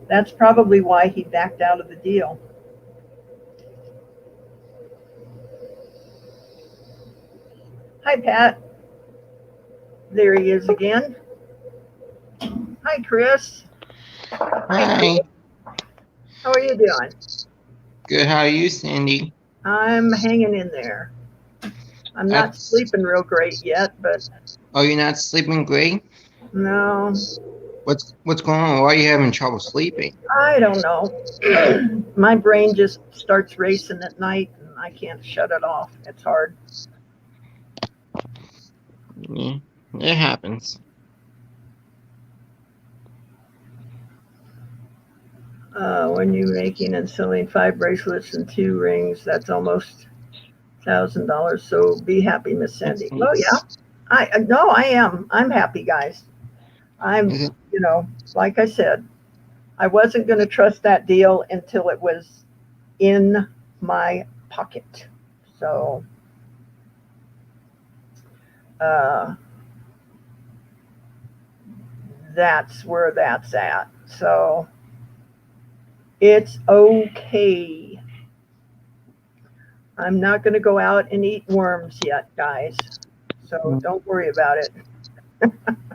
[SPEAKER 1] that's probably why he backed out of the deal. Hi, Pat. There he is again. Hi, Chris.
[SPEAKER 5] Hi.
[SPEAKER 1] How are you doing?
[SPEAKER 5] Good. How are you, Sandy?
[SPEAKER 1] I'm hanging in there. I'm not sleeping real great yet, but.
[SPEAKER 5] Oh, you're not sleeping great?
[SPEAKER 1] No.
[SPEAKER 5] What's going on? Why are you having trouble sleeping?
[SPEAKER 1] I don't know. My brain just starts racing at night, and I can't shut it off. It's hard.
[SPEAKER 5] Yeah, it happens.
[SPEAKER 1] When you're making and selling 5 bracelets and 2 rings, that's almost $1,000. So be happy, Miss Sandy. Oh yeah, I am. I'm happy, guys. I'm, you know, like I said, I wasn't going to trust that deal until it was in my pocket. So that's where that's at. So it's okay. I'm not going to go out and eat worms yet, guys. So don't worry about it.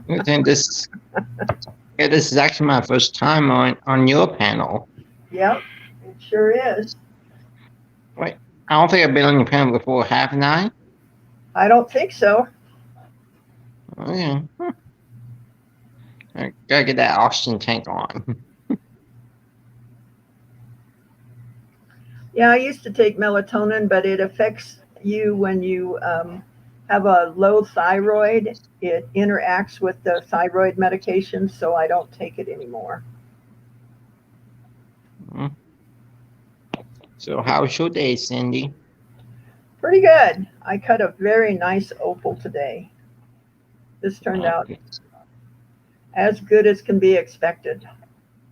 [SPEAKER 5] I think this is actually my first time on your panel.
[SPEAKER 1] Yep, it sure is.
[SPEAKER 5] Wait, I don't think I've been on your panel before, haven't I?
[SPEAKER 1] I don't think so.
[SPEAKER 5] Oh, yeah. I gotta get that oxygen tank on.
[SPEAKER 1] Yeah, I used to take melatonin, but it affects you when you have a low thyroid. It interacts with the thyroid medication, so I don't take it anymore.
[SPEAKER 5] So how's your day, Cindy?
[SPEAKER 1] Pretty good. I cut a very nice opal today. This turned out as good as can be expected.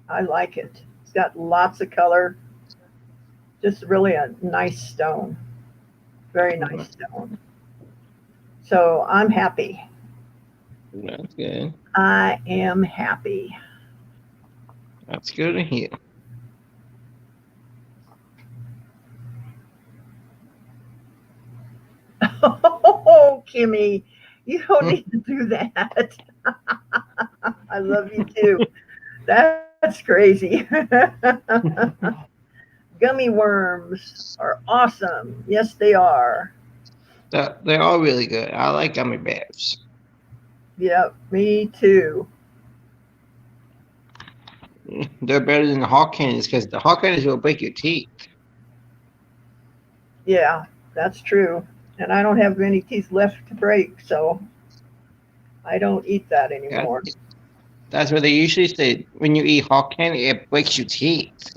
[SPEAKER 1] I like it. It's got lots of color. Just really a nice stone. Very nice stone. So I'm happy.
[SPEAKER 5] That's good.
[SPEAKER 1] I am happy.
[SPEAKER 5] That's good to hear.
[SPEAKER 1] Oh, Kimmy, you don't need to do that. I love you too. That's crazy. Gummy worms are awesome. Yes, they are.
[SPEAKER 5] They're all really good. I like gummy bears.
[SPEAKER 1] Yep, me too.
[SPEAKER 5] They're better than the hawk candies because the hawk candies will break your teeth.
[SPEAKER 1] Yeah, that's true. And I don't have any teeth left to break, so I don't eat that anymore.
[SPEAKER 5] That's what they usually say. When you eat hawk candy, it breaks your teeth.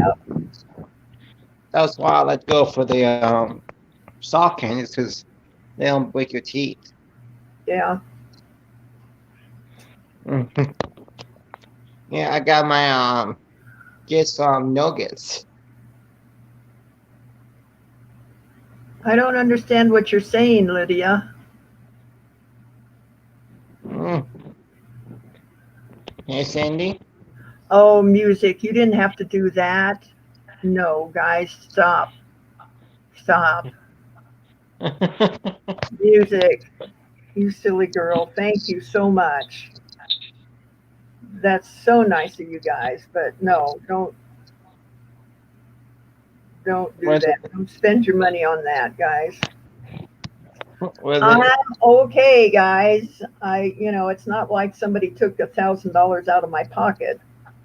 [SPEAKER 1] Yep.
[SPEAKER 5] That's why I let go for the soft candies because they don't break your teeth.
[SPEAKER 1] Yeah.
[SPEAKER 5] Yeah, I got my get some nuggets.
[SPEAKER 1] I don't understand what you're saying, Lydia.
[SPEAKER 5] Mm. Hey, Sandy.
[SPEAKER 1] Oh, music. You didn't have to do that. No, guys, stop. Stop. Music. You silly girl. Thank you so much. That's so nice of you guys, but no, don't do
[SPEAKER 5] What's
[SPEAKER 1] that. Don't spend your money on that, guys.
[SPEAKER 5] it?
[SPEAKER 1] I'm okay, guys. It's not like somebody took $1,000 out of my pocket,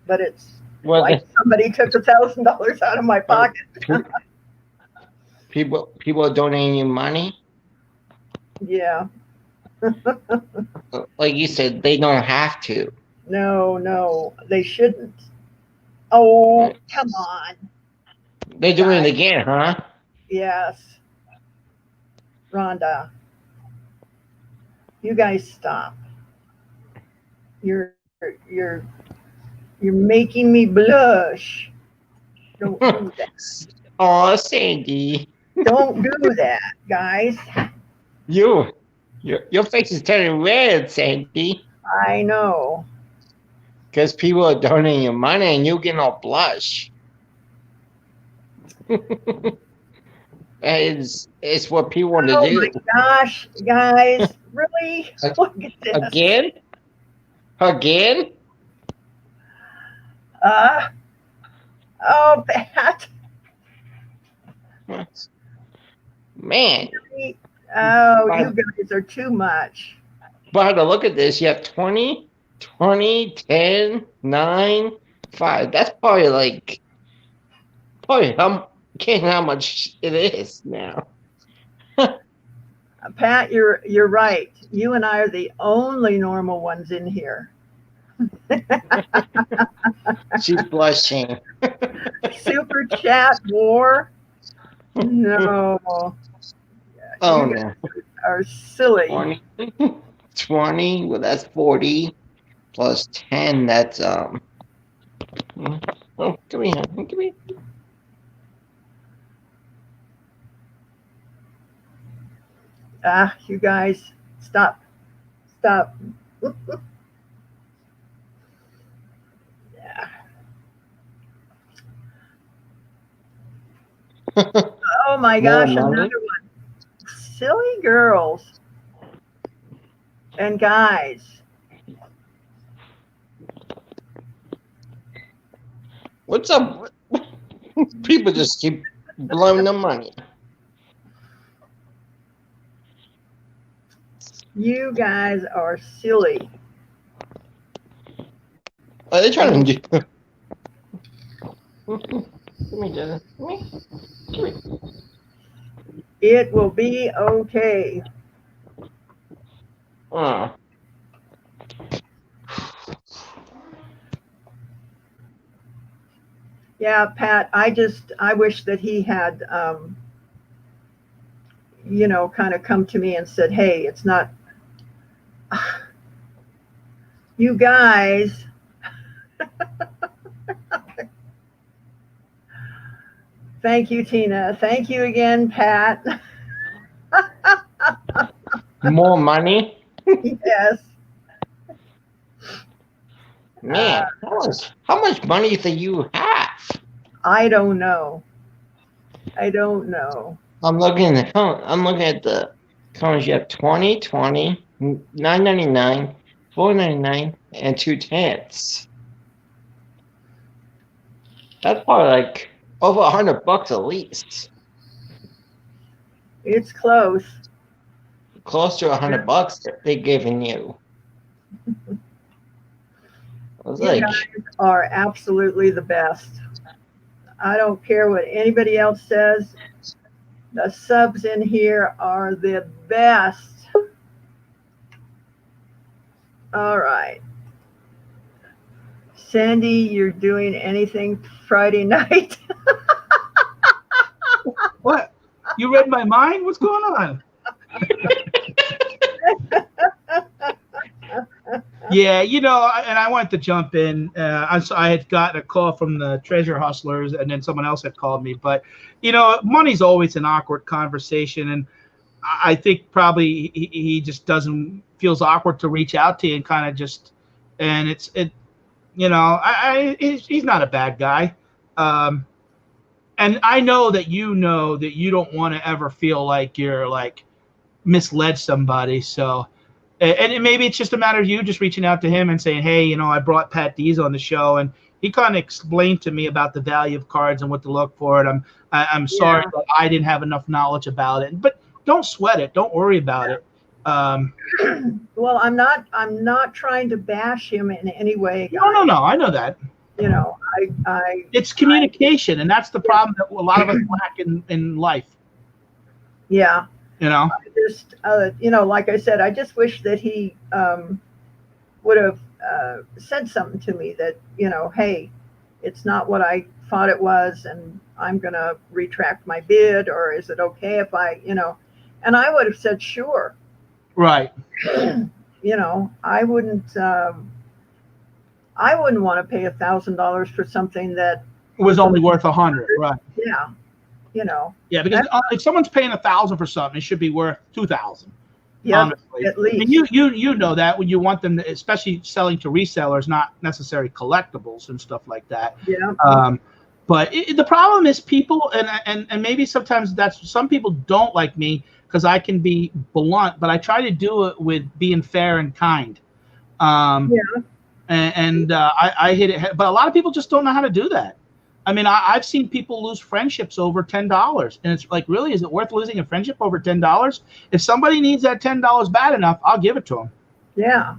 [SPEAKER 1] but it's
[SPEAKER 5] Was
[SPEAKER 1] like
[SPEAKER 5] it?
[SPEAKER 1] somebody took $1,000 out of my pocket.
[SPEAKER 5] People are donating you money.
[SPEAKER 1] Yeah.
[SPEAKER 5] Like you said, they don't have to.
[SPEAKER 1] No, they shouldn't. Oh, come on.
[SPEAKER 5] They're doing it again, huh?
[SPEAKER 1] Yes. Rhonda, you guys stop. You're you're you're making me blush. Don't do that.
[SPEAKER 5] Oh, Sandy,
[SPEAKER 1] Don't do that, guys.
[SPEAKER 5] your face is turning red, Sandy,
[SPEAKER 1] I know.
[SPEAKER 5] because people are donating you money and you getting all blush. It's what people want to
[SPEAKER 1] Oh
[SPEAKER 5] do.
[SPEAKER 1] my gosh, guys. Really? Look at this.
[SPEAKER 5] Again? Again?
[SPEAKER 1] Uh, oh, Pat.
[SPEAKER 5] Man,
[SPEAKER 1] Oh,
[SPEAKER 5] by,
[SPEAKER 1] you guys are too much.
[SPEAKER 5] by the look at this, you have 20, 20, 10, 9, 5. That's probably can't how much it is now.
[SPEAKER 1] Pat, you're right. You and I are the only normal ones in here.
[SPEAKER 5] She's blushing.
[SPEAKER 1] Super chat war? No.
[SPEAKER 5] Oh
[SPEAKER 1] You
[SPEAKER 5] no.
[SPEAKER 1] guys are silly.
[SPEAKER 5] 20. 20, well that's 40 plus 10, that's oh come here, come here.
[SPEAKER 1] Ah, you guys, stop. Stop. Yeah. Oh my
[SPEAKER 5] More
[SPEAKER 1] gosh,
[SPEAKER 5] money?
[SPEAKER 1] another one. Silly girls and guys.
[SPEAKER 5] What's up? People just keep blowing the money.
[SPEAKER 1] You guys are silly.
[SPEAKER 5] Are they trying to do? Give me, Jenna. Give me.
[SPEAKER 1] It will be okay.
[SPEAKER 5] Oh.
[SPEAKER 1] Yeah, Pat, I wish that he had, kind of come to me and said, hey, it's not, you guys. Thank you, Tina. Thank you again, Pat.
[SPEAKER 5] More money?
[SPEAKER 1] Yes.
[SPEAKER 5] Man, how much money do you have?
[SPEAKER 1] I don't know. I don't know.
[SPEAKER 5] I'm looking at the comments. You have 20, 20, 9.99, 4.99, and 2 tenths. That's probably like over $100 at least.
[SPEAKER 1] It's close.
[SPEAKER 5] Close to $100 that they're giving you. I was
[SPEAKER 1] You
[SPEAKER 5] like,
[SPEAKER 1] guys are absolutely the best. I don't care what anybody else says. The subs in here are the best. All right. Sandy, you're doing anything Friday night?
[SPEAKER 4] What? You read my mind? What's going on? Yeah, and I wanted to jump in. I had gotten a call from the treasure hustlers, and then someone else had called me. But, money's always an awkward conversation, and I think probably he just feels awkward to reach out to you and kind of just, and he's not a bad guy. And I know that you don't want to ever feel like you're like misled somebody. So, and maybe it's just a matter of you just reaching out to him and saying, hey, I brought Pat Dees on the show, and he kind of explained to me about the value of cards and what to look for. And I'm sorry that I didn't have enough knowledge about it, but don't sweat it. Don't worry about it.
[SPEAKER 1] Well, I'm not trying to bash him in any way.
[SPEAKER 4] No. I know that. It's communication, and that's the problem that a lot of us lack in life.
[SPEAKER 1] Yeah.
[SPEAKER 4] I
[SPEAKER 1] just, like I said, I just wish that he would have said something to me that, hey, it's not what I thought it was, and I'm going to retract my bid, or is it okay if I, and I would have said, sure.
[SPEAKER 4] Right.
[SPEAKER 1] I wouldn't want to pay $1,000 for something that
[SPEAKER 4] was only worth $100. Right.
[SPEAKER 1] Yeah.
[SPEAKER 4] Yeah, because if someone's paying $1,000 for something, it should be worth $2,000.
[SPEAKER 1] Yeah,
[SPEAKER 4] honestly.
[SPEAKER 1] at least.
[SPEAKER 4] I mean, you know that when you want them, especially selling to resellers, not necessarily collectibles and stuff like that.
[SPEAKER 1] Yeah.
[SPEAKER 4] But the problem is people, and maybe sometimes some people don't like me because I can be blunt, but I try to do it with being fair and kind. I hit it, but a lot of people just don't know how to do that. I mean, I've seen people lose friendships over $10, and it's like, really, is it worth losing a friendship over $10? If somebody needs that $10 bad enough, I'll give it to them.
[SPEAKER 1] Yeah.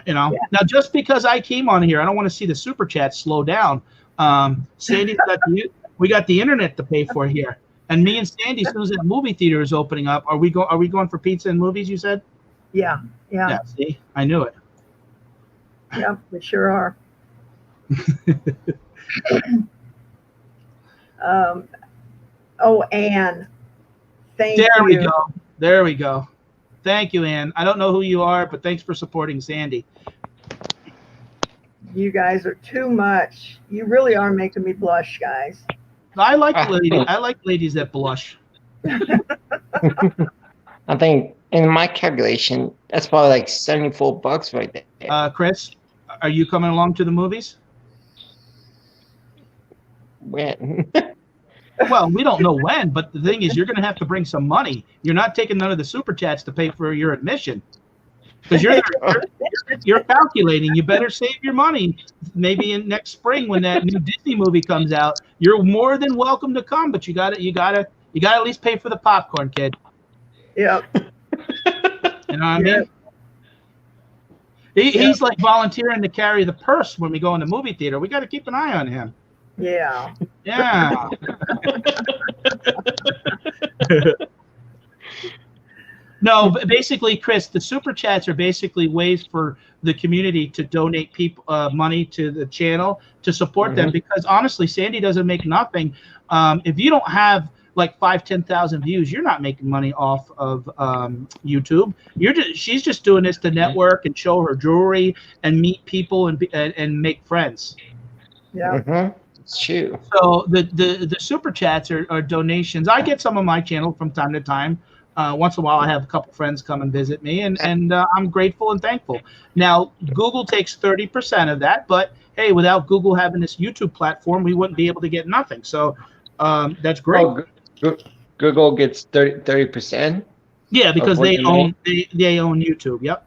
[SPEAKER 4] Now, just because I came on here, I don't want to see the super chat slow down. Sandy's we got the internet to pay for here, and me and Sandy, as soon as that movie theater is opening up, are we going for pizza and movies? You said.
[SPEAKER 1] Yeah.
[SPEAKER 4] See, I knew it.
[SPEAKER 1] Yeah, we sure are. Anne, thank you.
[SPEAKER 4] There we go. Thank you, Anne. I don't know who you are, but thanks for supporting Sandy.
[SPEAKER 1] You guys are too much. You really are making me blush, guys.
[SPEAKER 4] I like ladies that blush.
[SPEAKER 5] I think in my calculation, that's probably like $74 right there.
[SPEAKER 4] Chris, are you coming along to the movies?
[SPEAKER 5] When?
[SPEAKER 4] Well, we don't know when, but the thing is, you're going to have to bring some money. You're not taking none of the super chats to pay for your admission, because you're calculating. You better save your money. Maybe in next spring when that new Disney movie comes out, you're more than welcome to come, but you got to at least pay for the popcorn, kid.
[SPEAKER 1] Yep.
[SPEAKER 4] You know what I mean? He's like volunteering to carry the purse when we go in the movie theater. We got to keep an eye on him.
[SPEAKER 1] Yeah.
[SPEAKER 4] Yeah. No, basically, Chris, the super chats are basically ways for the community to donate money to the channel to support them. Because honestly, Sandy doesn't make nothing. If you don't have like 5,000-10,000 views, you're not making money off of YouTube. She's just doing this to network and show her jewelry and meet people and make friends.
[SPEAKER 1] Yeah.
[SPEAKER 5] It's true.
[SPEAKER 4] So the super chats are donations. I get some on my channel from time to time. Once in a while, I have a couple friends come and visit me, and I'm grateful and thankful. Now, Google takes 30% of that, but hey, without Google having this YouTube platform, we wouldn't be able to get nothing. So that's great.
[SPEAKER 5] Oh, Google gets 30%.
[SPEAKER 4] Yeah, because they own YouTube. Yep.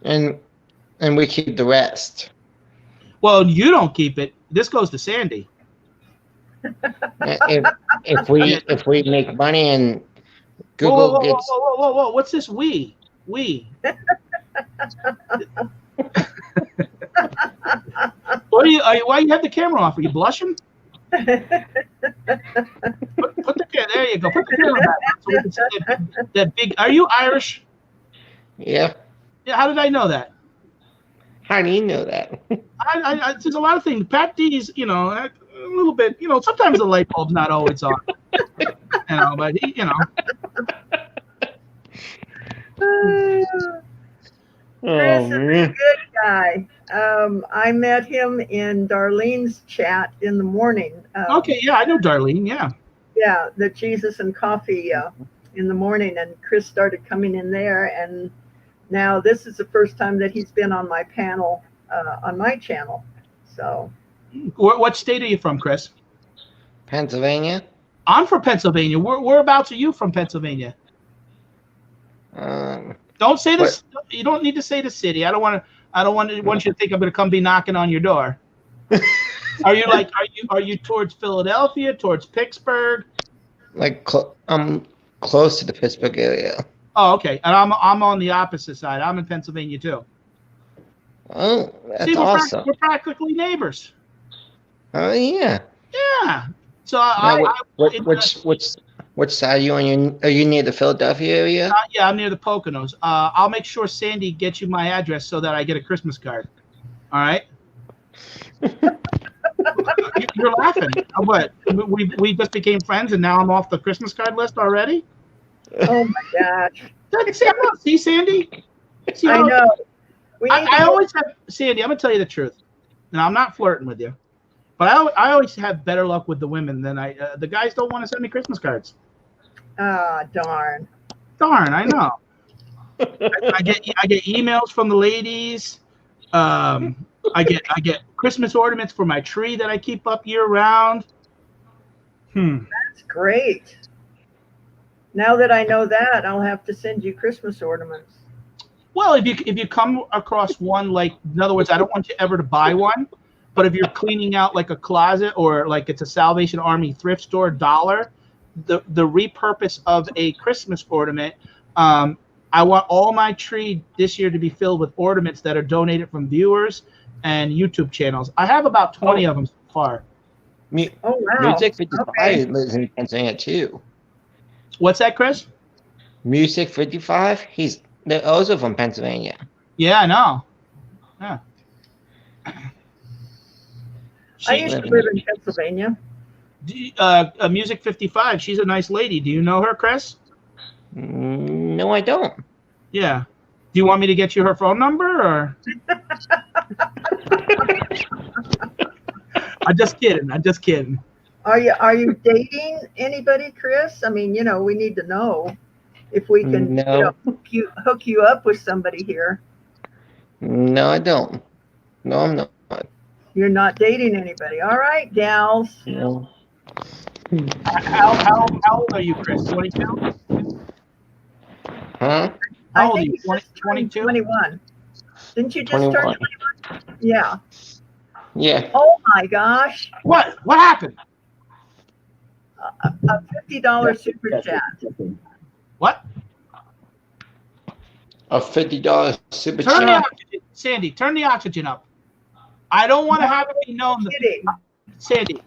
[SPEAKER 5] And we keep the rest.
[SPEAKER 4] Well, you don't keep it. This goes to Sandy.
[SPEAKER 5] If we make money and Google gets.
[SPEAKER 4] Whoa! What's this? We. Why do you have the camera off? Are you blushing? Put the camera. There you go. Put the camera back so we can see that big. Are you Irish?
[SPEAKER 5] Yeah.
[SPEAKER 4] Yeah. How did I know that?
[SPEAKER 5] How do you know that?
[SPEAKER 4] There's a lot of things. Pat Dees, little bit. Sometimes the light bulb's not always on. But
[SPEAKER 1] Chris is a
[SPEAKER 5] man.
[SPEAKER 1] good guy. I met him in Darlene's chat in the morning.
[SPEAKER 4] Okay, yeah, I know Darlene. Yeah.
[SPEAKER 1] Yeah, the Jesus and coffee in the morning, and Chris started coming in there, and now this is the first time that he's been on my panel on my channel. So,
[SPEAKER 4] What state are you from, Chris?
[SPEAKER 5] Pennsylvania.
[SPEAKER 4] I'm from Pennsylvania. Whereabouts are you from, Pennsylvania? Don't say this. You don't need to say the city. I don't want you to think I'm going to come be knocking on your door. Are you towards Philadelphia, towards Pittsburgh?
[SPEAKER 5] Like I'm close to the Pittsburgh area.
[SPEAKER 4] Oh, okay. And I'm on the opposite side. I'm in Pennsylvania too.
[SPEAKER 5] Oh, that's
[SPEAKER 4] See,
[SPEAKER 5] awesome.
[SPEAKER 4] We're practically neighbors.
[SPEAKER 5] Oh yeah.
[SPEAKER 4] Yeah. So
[SPEAKER 5] which side are you on? Are you near the Philadelphia area?
[SPEAKER 4] Yeah, I'm near the Poconos. I'll make sure Sandy gets you my address so that I get a Christmas card. All right. You're laughing. What? We just became friends, and now I'm off the Christmas card list already.
[SPEAKER 1] oh my gosh,
[SPEAKER 4] See, Sandy. See,
[SPEAKER 1] I know.
[SPEAKER 4] I always have Sandy. I'm gonna tell you the truth. Now I'm not flirting with you, but I always have better luck with the women than the guys don't want to send me Christmas cards.
[SPEAKER 1] Ah, darn.
[SPEAKER 4] Darn, I know. I get emails from the ladies. I get Christmas ornaments for my tree that I keep up year round.
[SPEAKER 1] That's great. Now that I know that, I'll have to send you Christmas ornaments.
[SPEAKER 4] Well, if you come across one, like, in other words, I don't want you ever to buy one, but if you're cleaning out like a closet or like it's a Salvation Army thrift store dollar, the repurpose of a Christmas ornament, I want all my tree this year to be filled with ornaments that are donated from viewers and YouTube channels. I have about 20 of them so far.
[SPEAKER 1] Oh, wow.
[SPEAKER 5] Music 55
[SPEAKER 1] Okay.
[SPEAKER 5] lives in Pennsylvania too.
[SPEAKER 4] What's that, Chris?
[SPEAKER 5] Music 55, they're also from Pennsylvania.
[SPEAKER 4] Yeah, I know. Yeah.
[SPEAKER 1] I used to live in Pennsylvania.
[SPEAKER 4] Music 55, she's a nice lady. Do you know her, Chris?
[SPEAKER 5] No, I don't.
[SPEAKER 4] Yeah. Do you want me to get you her phone number, or? I'm just kidding.
[SPEAKER 1] Are you dating anybody, Chris? I mean, we need to know if we can hook you up with somebody here.
[SPEAKER 5] No, I don't. No, I'm not.
[SPEAKER 1] You're not dating anybody. All right, gals.
[SPEAKER 5] No.
[SPEAKER 4] How old are you, Chris? 22?
[SPEAKER 5] Huh?
[SPEAKER 4] How old
[SPEAKER 1] I
[SPEAKER 4] are
[SPEAKER 1] think
[SPEAKER 4] you?
[SPEAKER 1] you just turned
[SPEAKER 4] 22?
[SPEAKER 1] 21. Didn't you just turn
[SPEAKER 5] 21.
[SPEAKER 1] 21? Yeah.
[SPEAKER 5] Yeah.
[SPEAKER 1] Oh my gosh.
[SPEAKER 4] What happened?
[SPEAKER 1] A $50 super chat.
[SPEAKER 4] What?
[SPEAKER 5] A $50 super
[SPEAKER 4] Turn the
[SPEAKER 5] chat.
[SPEAKER 4] oxygen, Sandy. Turn the oxygen up. I don't want to have it be known that,
[SPEAKER 1] Kidding.
[SPEAKER 4] Sandy.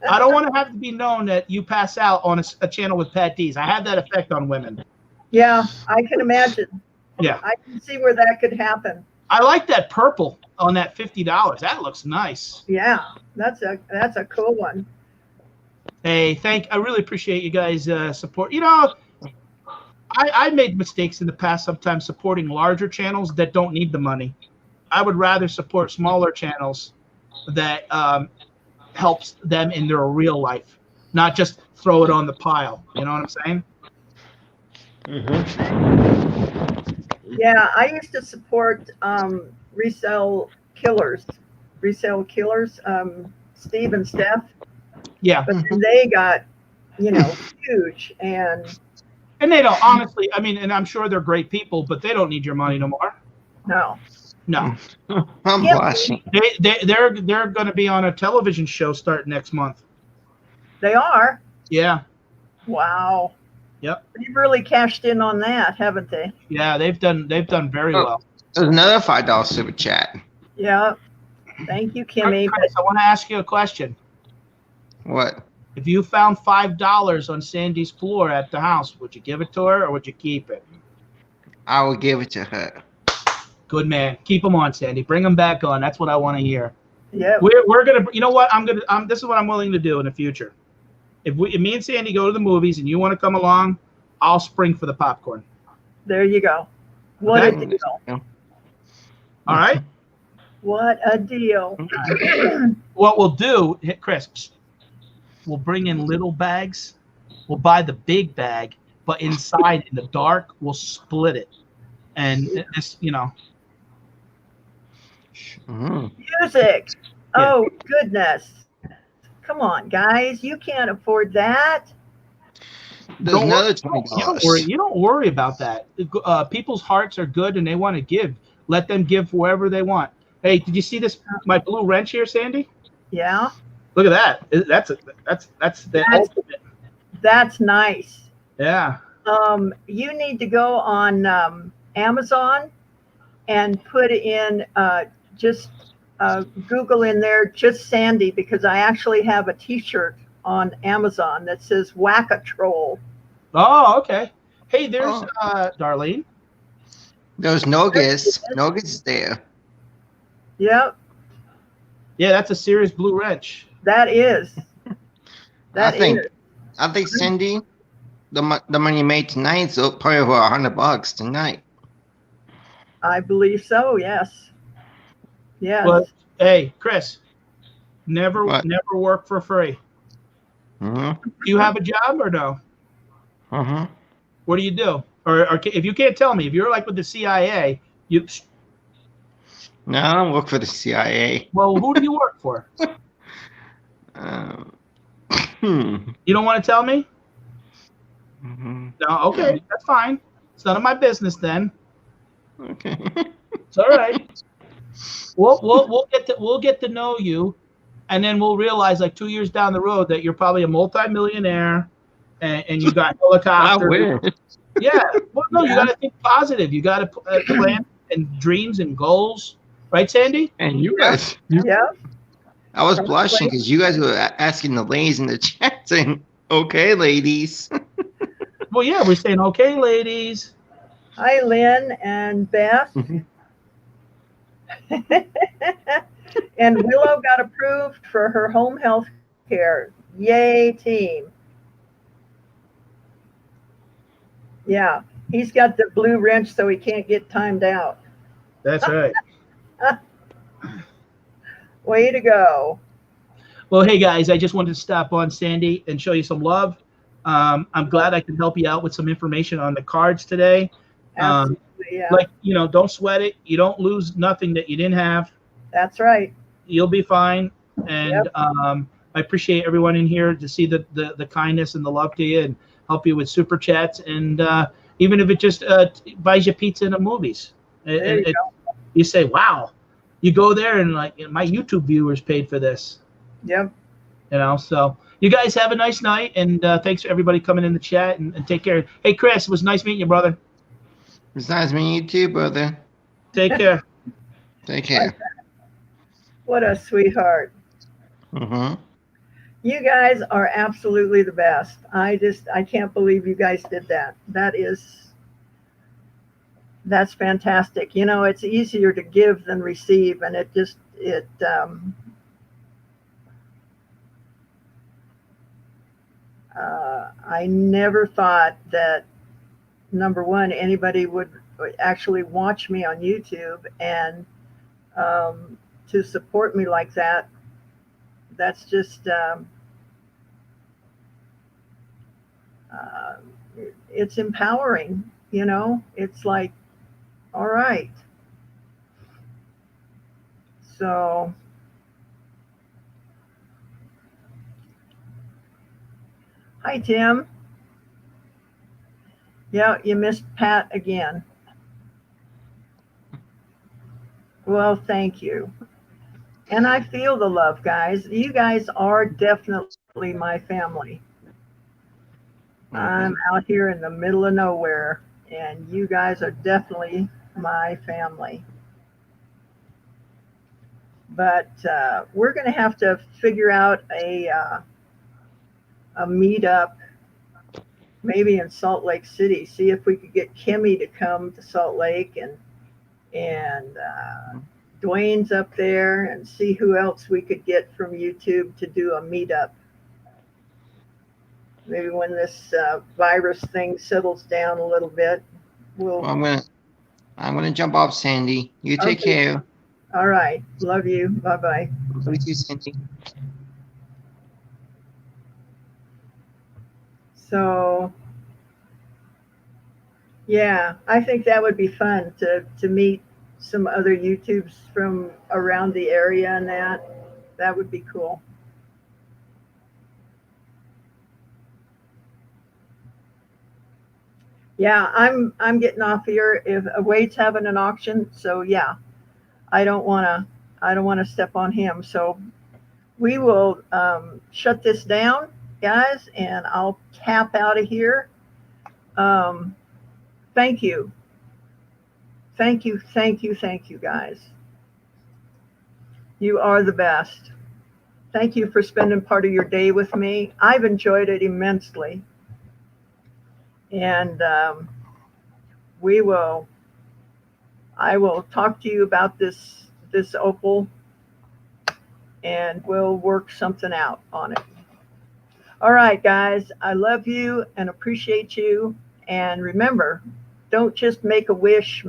[SPEAKER 4] I don't want to have to be known that you pass out on a channel with Pat D's. I have that effect on women.
[SPEAKER 1] Yeah, I can imagine.
[SPEAKER 4] Yeah.
[SPEAKER 1] I can see where that could happen.
[SPEAKER 4] I like that purple on that $50. That looks nice.
[SPEAKER 1] Yeah, that's a cool one.
[SPEAKER 4] Hey, I really appreciate you guys' support. I made mistakes in the past sometimes supporting larger channels that don't need the money. I would rather support smaller channels that helps them in their real life, not just throw it on the pile. You know what I'm saying?
[SPEAKER 5] Mm-hmm.
[SPEAKER 1] Yeah, I used to support resale killers, Steve and Steph.
[SPEAKER 4] Yeah.
[SPEAKER 1] But then they got, huge, and
[SPEAKER 4] they don't, honestly, I mean, and I'm sure they're great people, but they don't need your money no more.
[SPEAKER 1] no.
[SPEAKER 4] No.
[SPEAKER 5] I'm blushing.
[SPEAKER 4] They're going to be on a television show starting next month.
[SPEAKER 1] They are.
[SPEAKER 4] Yeah.
[SPEAKER 1] Wow.
[SPEAKER 4] Yep.
[SPEAKER 1] They've really cashed in on that, haven't they?
[SPEAKER 4] Yeah, they've done very well.
[SPEAKER 5] There's another $5 super chat.
[SPEAKER 1] Yeah. Thank you, Kimmy.
[SPEAKER 4] Chris, I want to ask you a question.
[SPEAKER 5] What?
[SPEAKER 4] If you found $5 on Sandy's floor at the house, would you give it to her or would you keep it?
[SPEAKER 5] I will give it to her.
[SPEAKER 4] Good man. Keep them on, Sandy. Bring them back on. That's what I want to hear.
[SPEAKER 1] Yeah.
[SPEAKER 4] We're gonna. You know what? This is what I'm willing to do in the future. If me and Sandy go to the movies and you want to come along, I'll spring for the popcorn.
[SPEAKER 1] There you go. What
[SPEAKER 4] Okay.
[SPEAKER 1] a deal.
[SPEAKER 4] All right.
[SPEAKER 1] What a deal.
[SPEAKER 4] What we'll do, Chris, we'll bring in little bags. We'll buy the big bag, but inside in the dark, we'll split it. And it's,
[SPEAKER 1] Music. Oh, goodness. Come on, guys. You can't afford that.
[SPEAKER 5] There's another
[SPEAKER 4] You don't worry about that. People's hearts are good and they want to give. Let them give wherever they want. Hey, did you see this? My blue wrench here, Sandy?
[SPEAKER 1] Yeah.
[SPEAKER 4] Look at that. That's the ultimate.
[SPEAKER 1] That's nice.
[SPEAKER 4] Yeah.
[SPEAKER 1] You need to go on Amazon and put in just Google in there just Sandy, because I actually have a T-shirt on Amazon that says Whack-a-Troll.
[SPEAKER 4] Oh, okay. Hey, there's Darlene.
[SPEAKER 5] There's Nogus. Nogus is there.
[SPEAKER 1] Yep.
[SPEAKER 4] Yeah, that's a serious blue wrench.
[SPEAKER 1] That is.
[SPEAKER 5] I think Cindy, the money you made tonight is probably over $100 tonight.
[SPEAKER 1] I believe so. Yes. Yes.
[SPEAKER 4] But hey, Chris, never work for free.
[SPEAKER 5] Mm-hmm.
[SPEAKER 4] Do you have a job or no?
[SPEAKER 5] Mm-hmm.
[SPEAKER 4] What do you do? Or if you can't tell me, if you're like with the CIA, you.
[SPEAKER 5] No, I don't work for the CIA.
[SPEAKER 4] Well, who do you work for? You don't want to tell me?
[SPEAKER 5] Mm-hmm.
[SPEAKER 4] No. Okay, that's fine. It's none of my business then.
[SPEAKER 5] Okay.
[SPEAKER 4] It's all right. We'll get to know you, and then we'll realize like 2 years down the road that you're probably a multimillionaire, and you got helicopters. Yeah. Well, no, you got to think positive. You got to plan and dreams and goals, right, Sandy?
[SPEAKER 5] And you guys.
[SPEAKER 1] Yeah.
[SPEAKER 5] I was blushing because you guys were asking the ladies in the chat saying, "Okay, ladies."
[SPEAKER 4] Well, yeah, we're saying, okay, ladies.
[SPEAKER 1] Hi, Lynn and Beth. And Willow got approved for her home health care. Yay, team. Yeah, he's got the blue wrench so he can't get timed out.
[SPEAKER 4] That's right.
[SPEAKER 1] Way to go.
[SPEAKER 4] Well, hey, guys, I just wanted to stop on Sandy and show you some love. I'm glad I can help you out with some information on the cards today.
[SPEAKER 1] Absolutely, yeah.
[SPEAKER 4] Like, don't sweat it. You don't lose nothing that you didn't have.
[SPEAKER 1] That's right.
[SPEAKER 4] You'll be fine. And I appreciate everyone in here to see the kindness and the love to you and help you with super chats. And even if it just buys you pizza in the movies. You say, wow. You go there and like, my YouTube viewers paid for this.
[SPEAKER 1] Yep.
[SPEAKER 4] So you guys have a nice night. And thanks for everybody coming in the chat and take care. Hey, Chris, it was nice meeting you, brother.
[SPEAKER 5] It's nice meeting you too, brother.
[SPEAKER 4] Take care.
[SPEAKER 5] Take care.
[SPEAKER 1] What a sweetheart.
[SPEAKER 5] Mm-hmm.
[SPEAKER 1] You guys are absolutely the best. I can't believe you guys did that. That's fantastic. It's easier to give than receive, and I never thought that, number one, anybody would actually watch me on YouTube, and to support me like that. That's just it's empowering. It's like, all right. So hi, Tim. Yeah, you missed Pat again. Well, thank you. And I feel the love, guys. You guys are definitely my family. I'm out here in the middle of nowhere, and you guys are definitely my family. But we're going to have to figure out a meetup, maybe in Salt Lake City. See if we could get Kimmy to come to Salt Lake and Dwayne's up there, and see who else we could get from YouTube to do a meetup. Maybe when this virus thing settles down a little bit, we'll.
[SPEAKER 5] Well, I'm gonna jump off, Sandy. You take
[SPEAKER 1] Okay.
[SPEAKER 5] care.
[SPEAKER 1] All right. Love you. Bye-bye.
[SPEAKER 5] Love you, Sandy.
[SPEAKER 1] So, yeah, I think that would be fun to meet some other YouTubes from around the area, and that would be cool. Yeah, I'm getting off here. If Wade's having an auction, so yeah, I don't wanna step on him. So we will shut this down, guys, and I'll tap out of here. Thank you. Thank you, thank you, thank you, guys. You are the best. Thank you for spending part of your day with me. I've enjoyed it immensely. And I will talk to you about this opal, and we'll work something out on it. All right, guys, I love you and appreciate you. And remember, don't just make a wish,